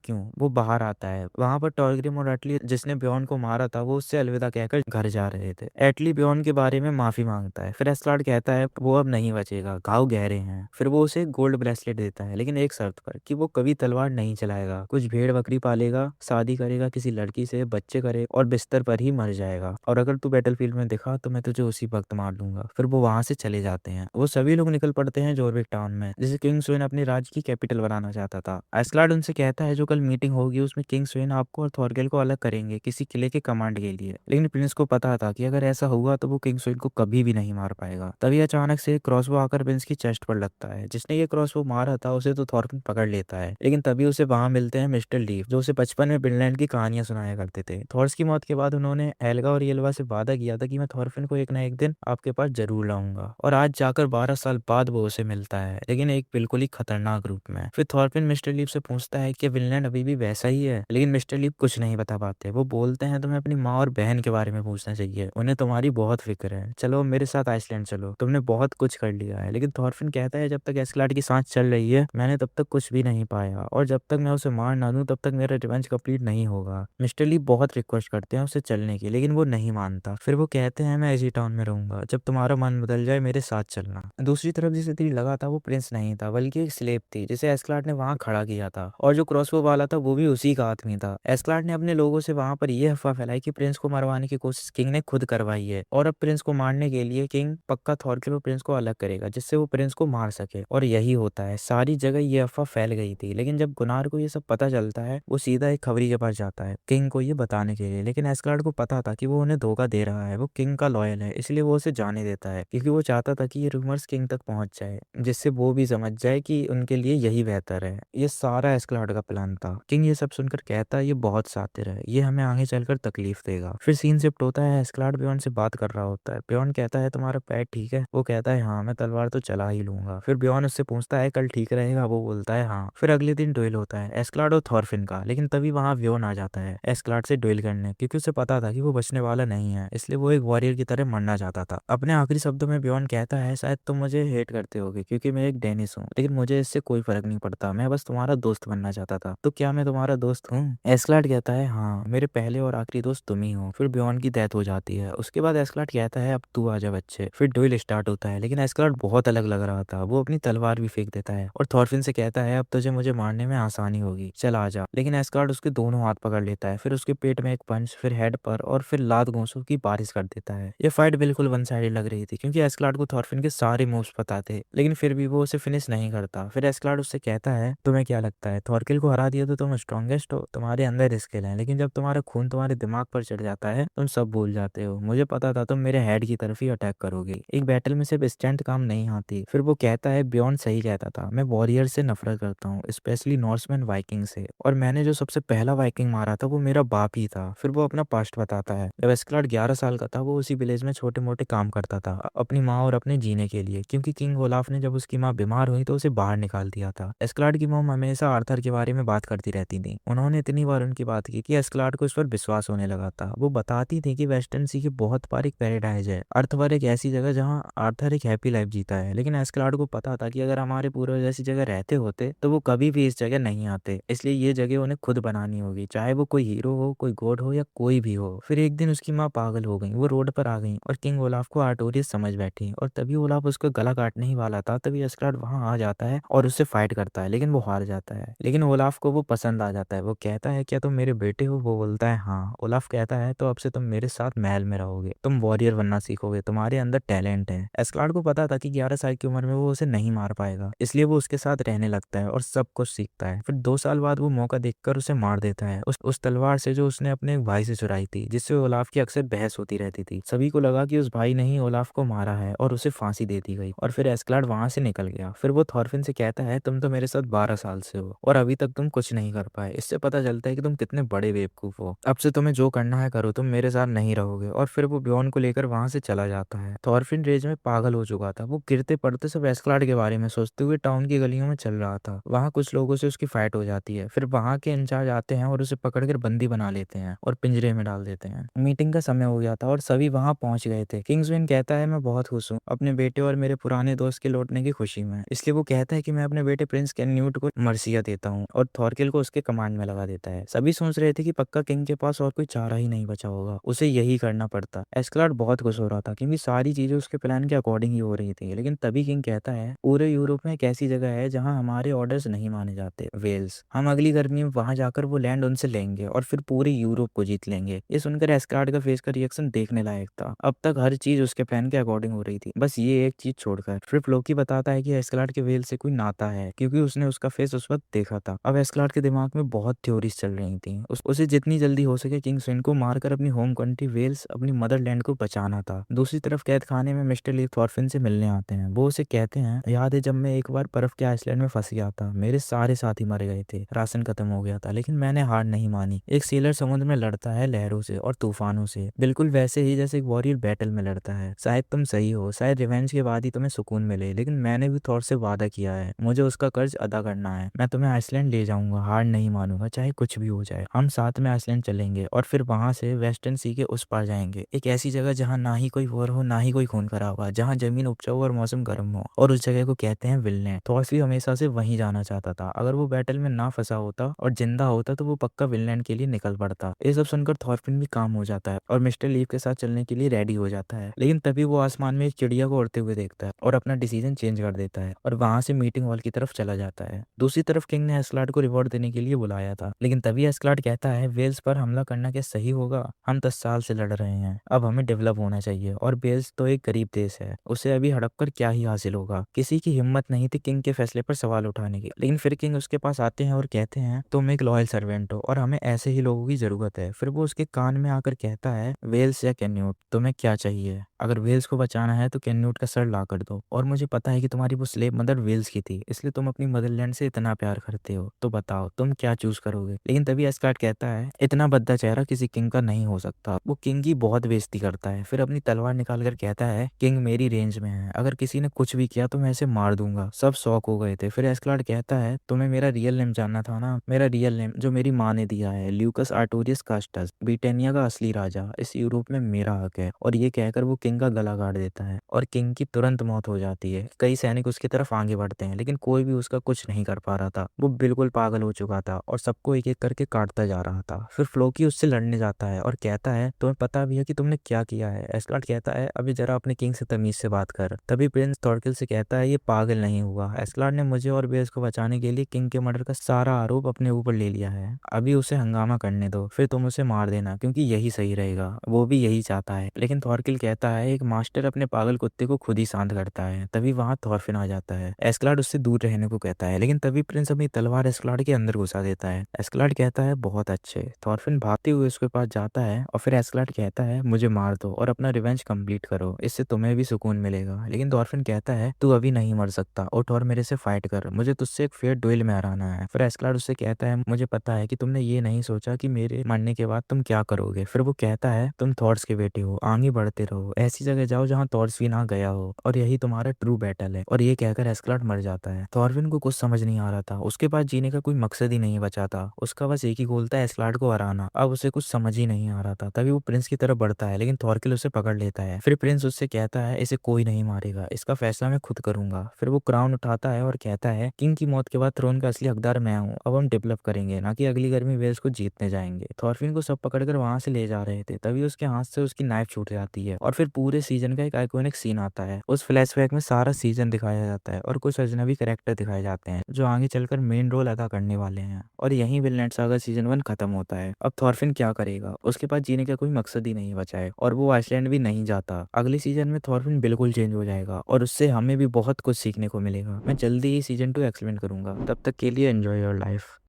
क्यों। वो बाहर आता है। वहां पर टॉर्ग्रिम और एटली, जिसने ब्योन को मारा था, वो उससे अलविदा कहकर घर जा रहे थे। एटली ब्योन के बारे में माफी मांगता है। फिर एस्क्लाड कहता है, वो अब नहीं बचेगा, घाव गहरे हैं। फिर वो उसे गोल्ड ब्रेसलेट देता है, लेकिन एक शर्त पर, कि वो कभी तलवार नहीं चलाएगा, कुछ भेड़ बकरी पालेगा, शादी करेगा किसी लड़की से, बच्चे करे और बिस्तर पर ही मर जाएगा, और अगर तू बैटलफील्ड में दिखा तो मैं तुझे उसी वक्त मार लूंगा। फिर वो वहां से चले जाते हैं। वो सभी लोग निकल पड़ते हैं जॉर्विक टाउन में, जिसे किंग स्वेन अपने राज्य की कैपिटल बनाना चाहता था। एस्क्लाड उनसे कहता है, जो कल मीटिंग होगी उसमें किंग स्वेन आपको और थॉरकिल को अलग करेंगे किसी किले के कमांड के लिए। लेकिन प्रिंस को पता था कि अगर ऐसा हुआ तो वो किंग स्विन को कभी भी नहीं मार पाएगा। तभी अचानक से क्रॉसबो आकर प्रिंस की चेस्ट पर लगता है। जिसने ये क्रॉसबो मारा था उसे तो थॉरफिन पकड़ लेता है, लेकिन तभी उसे वहां मिलते हैं मिस्टर लीफ, जो उसे बचपन में फिनलैंड की कहानियां सुनाया करते थे। थॉर्स की मौत के बाद उन्होंने हेल्गा और येल्वा से वादा किया था कि मैं थॉरफिन को एक ना एक दिन आपके पास जरूर लाऊंगा, और आज जाकर 12 साल बाद वो उसे मिलता है, लेकिन एक बिल्कुल ही खतरनाक रूप में। फिर थॉरफिन मिस्टर लीफ से पूछता है कि फिनलैंड अभी भी वैसा ही है, लेकिन मिस्टर लीफ कुछ नहीं बता पाते। वो बोलते हैं तुम्हें अपनी माँ और बहन के बारे में पूछना चाहिए, उन्हें तुम्हारी बहुत फिक्र है, चलो मेरे साथ आइसलैंड चलो, तुमने बहुत कुछ कर लिया है। लेकिन थॉरफिन कहता है जब तक एस्कलार्ड की सांस चल रही है मैंने तब तक कुछ भी नहीं पाया, और जब तक मैं उसे मार ना दूं तब तक मेरा रिवेंज कंप्लीट नहीं होगा। मिस्टर लीफ बहुत रिक्वेस्ट करते हैं उसे चलने की, लेकिन वो नहीं मानता। फिर वो कहते हैं मैं इसी टाउन में रहूंगा, जब तुम्हारा मन बदल जाए मेरे साथ चलना। दूसरी तरफ जिसे तीर लगा था वो प्रिंस नहीं था, बल्कि एक स्लेव थी जिसे एस्कलार्ड ने वहां खड़ा किया था, और जो क्रॉसबो वाला था वो भी उसी का आदमी था। एस्कलार्ड ने अपने लोगों से वहां पर यह अफवाह फैलाई कि प्रिंस को मरवाने की कोशिश किंग ने खुद करवाई है, और अब प्रिंस को मारने के लिए किंग पक्का थॉरकिल और प्रिंस को अलग करेगा, जिससे वो प्रिंस को मार सके। और यही होता है, सारी जगह ये अफवाह फैल गई थी। लेकिन जब गुनार को ये सब पता चलता है वो सीधा एक खबरी के पास जाता है किंग को ये बताने के लिए, लेकिन एस्कलार्ड को पता था कि वो उन्हें धोखा दे रहा है। वो किंग का लॉयल है, इसलिए वो उसे जाने देता है, क्योंकि वो चाहता था कि ये रूमर्स किंग तक पहुंच जाए, जिससे वो भी समझ जाए कि उनके लिए यही बेहतर है। ये सारा एस्कलार्ड का प्लान था। किंग ये सब सुनकर कहता है ये बहुत शातिर है, ये हमें आगे चलकर तकलीफ देगा। फिर सीन शिफ्ट होता है, एस्कलार्ड बियॉन से बात कर रहा होता है। बियॉन कहता है तुम्हारा पैर ठीक है? वो कहता है हाँ, मैं तलवार तो चला ही लूंगा। फिर बियॉन उससे पूछता है कल ठीक रहेगा? वो बोलता है हाँ। फिर अगले दिन डुएल होता है एस्कलार्ड और थॉरफिन का, लेकिन तभी वहां बियॉन आ जाता है एस्कलार्ड से डुएल करने, क्योंकि उसे पता था कि वो बचने वाला नहीं है, इसलिए वो एक वॉरियर की तरह मरना चाहता था। अपने आखिरी शब्दों में बियॉन कहता है शायद तुम मुझे हेट करते होगे क्योंकि मैं एक डेनिस हूँ, लेकिन मुझे इससे कोई फर्क नहीं पड़ता, मैं बस तुम्हारा दोस्त बनना चाहता था, तो क्या मैं तुम्हारा दोस्त हूँ? एस्कलार्ड कहता है हाँ, मेरे पहले और आखिरी दोस्त तुम ही हो। फिर बियॉन की डेथ हो जाती है। उसके बाद एस्कलार्ड कहता है अब तू आ जा बच्चे। फिर डुएल स्टार्ट होता है, लेकिन एस्कलार्ड बहुत अलग लग रहा था, वो अपनी तलवार भी फेंक देता है और थॉरफिन से कहता है अब तुझे मुझे मारने में आसानी होगी, चल आ जा। लेकिन एस्कलार्ड उसके दोनों हाथ पकड़ लेता है, फिर उसके पेट में एक पंच, फिर हेड पर, और फिर लात घोंसों की बारिश कर देता है। ये फाइट बिल्कुल वन साइडेड लग रही थी, क्योंकि एस्कलार्ड को थॉरफिन के सारे मूव्स पता थे, लेकिन फिर भी वो उसे फिनिश नहीं करता। फिर एस्कलार्ड उससे कहता है तुम्हें क्या लगता है थॉरकिल को हरा दिया तो तुम स्ट्रॉन्गेस्ट हो, तुम्हारे अंदर स्किल है, लेकिन जब तुम्हारा खून तुम्हारे दिमाग पर चढ़ जाता है तुम सब भूल जाते हो। मुझे पता था तुम मेरे हेड की तरफ ही अटैक करोगे, एक बैटल में सिर्फ स्ट्रेंथ काम नहीं आती। फिर वो कहता है बियॉन्ड सही कहता था, मैं वॉरियर से नफरत करता हूँ, स्पेशली नॉर्समैन वाइकिंग से, और मैंने जो सबसे पहला वाइकिंग मारा था वो मेरा बाप ही था। फिर वो अपना पास्ट बताता है। जब एस्कलार्ड 11 साल का था वो उसी विलेज में छोटे मोटे काम करता था अपनी माँ और अपने जीने के लिए, क्योंकि किंग ओलाफ ने जब उसकी माँ बीमार हुई तो उसे बाहर निकाल दिया था। एस्कलार्ड की मॉम हमेशा आर्थर के बारे में बात करती रहती थी। उन्होंने इतनी बार उनकी बात की कि एस्कलार्ड को इस पर विश्वास होने लगा था। वो बताती थी कि वेस्टर्न सी के बहुत बार एक पैराडाइज है, अर्थ पर एक ऐसी जगह जहाँ आर्थर एक हैप्पी लाइफ जीता है, लेकिन एस्कलार्ड को पता था कि अगर हमारे पूर्वज ऐसी जगह रहते होते तो वो कभी भी इस जगह नहीं आते, इसलिए ये जगह उन्हें खुद बनानी होगी, चाहे वो कोई हीरो हो, कोई गॉड हो, या कोई भी हो। फिर एक दिन उसकी माँ पागल हो गई, वो रोड पर आ गई और किंग ओलाफ को आर्टोरियस समझ बैठी, और तभी ओलाफ उसका गला काटने ही वाला था। तभी एस्कलार्ड वहां आ जाता है और उससे फाइट करता है, लेकिन वो हार जाता है। लेकिन ओलाफ को वो पसंद आ जाता है। वो कहता है क्या तुम मेरे बेटे हो? वो बोलता है हाँ। ओलाफ कहता है तो अब से तुम मेरे साथ महल में रहोगे, तुम वॉरियर बनना सीखोगे, तुम्हारे अंदर टैलेंट है। एस्कलार्ड को पता था कि 11 साल की उम्र में वो उसे नहीं मार पाएगा, इसलिए वो उसके साथ रहने लगता है और सब कुछ सीखता है। फिर 2 साल बाद वो मौका देखकर उसे मार देता है, उस तलवार से जो उसने अपने एक भाई से चुराई थी, जिससे ओलाफ की अक्सर बहस होती रहती थी। सभी को लगा कि उस भाई ने ही ओलाफ को मारा है और उसे फांसी दे दी गई, और फिर एस्कलार्ड वहां से निकल गया। फिर वो थॉरफिन से कहता है तुम तो मेरे साथ 12 साल से हो और अभी तक तुम कुछ नहीं कर पाए, इससे पता चलता है कि तुम कितने बड़े बेवकूफ हो, अब से तुम्हें जो करना है करो, तुम मेरे साथ नहीं रहोगे। और फिर वो बियॉन को लेकर वहां से चला जाता है। थॉरफिन रेज में पागल हो चुका था, वो गिरते पड़ते सब एस्कलार्ड के बारे में सोचते हुए टाउन की गलियों में चल रहा था। वहां कुछ लोगों से उसकी फाइट हो जाती है, फिर वहां के इंचार्ज आते हैं और उसे पकड़कर बंदी बना लेते हैं और पिंजरे में डाल देते हैं। मीटिंग का समय हो गया था और सभी वहां पहुंच गए थे। किंग्समैन कहता है मैं बहुत खुश हूँ अपने बेटे और मेरे पुराने दोस्त के लौटने की खुशी में, इसलिए वो कहता है कि मैं अपने बेटे प्रिंस कैन्यूट को मर्सिया देता हूँ और थॉरकिल को उसके कमांड में लगा देता है। सभी सोच रहे थे कि पक्का किंग के पास और कोई चारा ही नहीं बचा होगा, उसे यही करना पड़ता। एस्कलार्ड बहुत खुश हो रहा था क्योंकि सारी चीजें उसके प्लान के अकॉर्डिंग ही हो रही थी। लेकिन तभी किंग कहता है पूरे यूरोप में एक ऐसी जगह है जहाँ हमारे ऑर्डर्स नहीं माने जाते, वेल्स। हम अगली गर्मी में वहां जाकर वो लैंड उनसे लेंगे और फिर पूरे यूरोप को जीत लेंगे। ये सुनकर एस्कलार्ड का फेस का रिएक्शन देखने लायक था। अब तक हर चीज उसके प्लान के अकॉर्डिंग हो रही थी, बस ये एक चीज छोड़कर। फिर फ्लोकी बताता है कि एस्कलार्ड के वेल से कोई नाता है क्योंकि उसने उसका फेस उस वक्त देखा था। अब एस्कलार्ड के दिमाग में बहुत थ्योरीज चल रही थी। उसे जितनी जल्दी हो सके किंग स्वेन को मारकर जाकर अपनी होम कंट्री वेल्स, अपनी मदरलैंड को बचाना था। दूसरी तरफ कैद खाने में मिस्टर लीफ थॉरफिन से मिलने आते हैं। वो उसे कहते हैं, याद है जब मैं एक बार बर्फ के आइसलैंड में फंस गया था, मेरे सारे साथी मर गए थे, राशन खत्म हो गया था, लेकिन मैंने हार नहीं मानी। एक सेलर समुद्र में लड़ता है लहरों से और तूफानों से, बिल्कुल वैसे ही जैसे एक वॉरियर बैटल में लड़ता है। शायद तुम सही हो, शायद रिवेंज के बाद ही तुम्हें सुकून मिले, लेकिन मैंने भी थॉर से वादा किया है, मुझे उसका कर्ज अदा करना है। मैं तुम्हें आइसलैंड ले जाऊंगा, हार नहीं मानूंगा, चाहे कुछ भी हो जाए। हम साथ में आइसलैंड चलेंगे और फिर वहां से वेस्टर्न सी के उस पार जाएंगे, एक ऐसी जगह जहाँ ना ही कोई वॉर हो, ना ही कोई खून खराबा, जहाँ जमीन उपजाऊ और मौसम गर्म हो, और उस जगह को कहते हैं विललैंड। थॉर्स भी हमेशा से वहीं जाना चाहता था। अगर वो बैटल में ना फंसा होता और जिंदा होता तो वो पक्का विललैंड के लिए निकल पड़ता। ये सब सुनकर थॉरफिन भी काम हो जाता है और मिस्टर लीफ के साथ चलने के लिए रेडी हो जाता है। लेकिन तभी वो आसमान में एक चिड़िया को उड़ते हुए देखता है और अपना डिसीजन चेंज कर देता है और वहां से मीटिंग हॉल की तरफ चला जाता है। दूसरी तरफ किंग ने एस्कलार्ड को रिवॉर्ड देने के लिए बुलाया था, लेकिन तभी एस्कलार्ड कहता है, वेल्स पर हमला करना क्या सही होगा? हम 10 साल से लड़ रहे हैं, अब हमें डेवलप होना चाहिए, और वेल्स तो एक गरीब देश है, उसे अभी हड़प कर क्या ही हासिल होगा। किसी की हिम्मत नहीं थी किंग के फैसले पर सवाल उठाने की। लेकिन फिर किंग उसके पास आते हैं और कहते हैं, तुम एक लॉयल सर्वेंट हो और हमें ऐसे ही लोगों की जरूरत है। फिर वो उसके कान में आकर कहता है, वेल्स या कैन्यूट, तुम्हें क्या चाहिए? अगर वेल्स को बचाना है तो कैन्यूट का सर ला कर दो, और मुझे पता है कि तुम्हारी वो स्लेव मदर वेल्स की थी, इसलिए तुम अपनी मदरलैंड से इतना प्यार करते हो, तो बताओ तुम क्या चूज करोगे? लेकिन तभी एस्कार्ड कहता है, इतना भद्दा चेहरा किसी किंग का नहीं हो सकता। वो किंग की बहुत बेइज्जती करता है, फिर अपनी तलवार निकाल कर कहता है, किंग मेरी रेंज में है, अगर किसी ने कुछ भी किया तो मैं इसे मार दूंगा। सब शौक हो गए थे। फिर एस्क्लार्ड कहता है, तुम्हें मेरा रियल नेम जानना था ना? मेरा रियल नेम जो मेरी माँ ने दिया है, ल्यूकस आर्टोरियस कास्टस, ब्रिटेनिया का असली राजा, इस यूरोप में मेरा हक है। और ये कहकर वो किंग का गला काट देता है और किंग की तुरंत मौत हो जाती है। कई सैनिक उसकी तरफ आगे बढ़ते हैं, लेकिन कोई भी उसका कुछ नहीं कर पा रहा था। वो बिल्कुल पागल हो चुका था और सबको एक एक करके काटता जा रहा था। फिर फ्लोकी उससे लड़ने जाता है और कहता है, तुम्हें पता भी है कि तुमने क्या किया है? एस्क्लार्ड कहता है, अभी जरा अपने किंग से तमीज से बात कर। तभी प्रिंस थॉरकिल से कहता है, ये पागल नहीं हुआ, एस्क्लार्ड ने मुझे और बेस को बचाने के लिए किंग के मर्डर का सारा आरोप अपने ऊपर ले लिया है। अभी उसे हंगामा करने दो, फिर तुम उसे मार देना, क्योंकि यही सही रहेगा, वो भी यही चाहता है। लेकिन थॉरकिल कहता है, एक मास्टर अपने पागल कुत्ते को खुद ही शांत करता है। तभी वहां थॉरफिन आ जाता है। एस्क्लार्ड उससे दूर रहने को कहता है, लेकिन तभी प्रिंस अपनी तलवार एस्क्लार्ड के अंदर घुसा देता है। एस्क्लार्ड कहता है, बहुत अच्छे। थॉरफिन भागते हुए उसके पास जाता है और फिर एस्क्लार्ड कहता है, मुझे मार दो और अपना रिवेंज कंप्लीट करो, इससे तुम्हें भी सुकून मिलेगा। लेकिन थॉरफिन कहता है, तू अभी नहीं मर सकता, उठ और मेरे से फाइट कर, मुझे तुझसे एक फेयर डुएल में हराना है। फिर एस्क्लार्ड उससे कहता है, मुझे पता है कि तुमने ये नहीं सोचा कि मेरे मरने के बाद तुम क्या करोगे। फिर वो कहता है, तुम थॉर्स के बेटे हो, आगे बढ़ते रहो, ऐसी जगह जाओ जहाँ थॉर्स भी ना गया हो, और यही तुम्हारा ट्रू बैटल है। और ये कहकर एस्क्लार्ड मर जाता है। थॉरफिन को कुछ समझ नहीं आ रहा था, उसके पास जीने का कोई मकसद ही नहीं बचा था, उसका बस एक ही गोल था, एस्क्लार्ड को हराना। अब उसे कुछ समझ ही नहीं आ रहा था। तभी वो प्रिंस की तरफ बढ़ता है, लेकिन थॉरकिल उसे पकड़ लेता है। फिर प्रिंस उससे कहता है, इसे कोई नहीं मारेगा, इसका फैसला मैं खुद करूंगा। फिर वो क्राउन उठाता है और कहता है, किंग की मौत के बाद थ्रोन का असली हकदार मैं हूँ, अब हम डेवलप करेंगे, ना कि अगली गर्मी वेल्स को जीतने जाएंगे। थॉरफिन को सब पकड़कर वहां से ले जा रहे थे, तभी उसके हाथ से उसकी नाइफ छूट जाती है और फिर पूरे सीजन का एक आइकॉनिक सीन आता है। उस फ्लैशबैक में सारा सीजन दिखाया जाता है और कुछ अजनबी कैरेक्टर दिखाए जाते हैं जो आगे चलकर मेन रोल अदा करने वाले हैं। और यहीं विलनेट सागा सीजन 1 खत्म होता है। अब थॉरफिन क्या करेगा? उसके पास जीने का कोई मकसद ही नहीं बचा है और वो आइसलैंड भी नहीं जाता। अगले सीजन में थॉरफिन बिल्कुल चेंज हो जाएगा और उससे हमें भी बहुत कुछ सीखने को मिलेगा। मैं जल्दी ही सीजन 2 एक्सप्लेन करूंगा। तब तक के लिए एंजॉय योर लाइफ।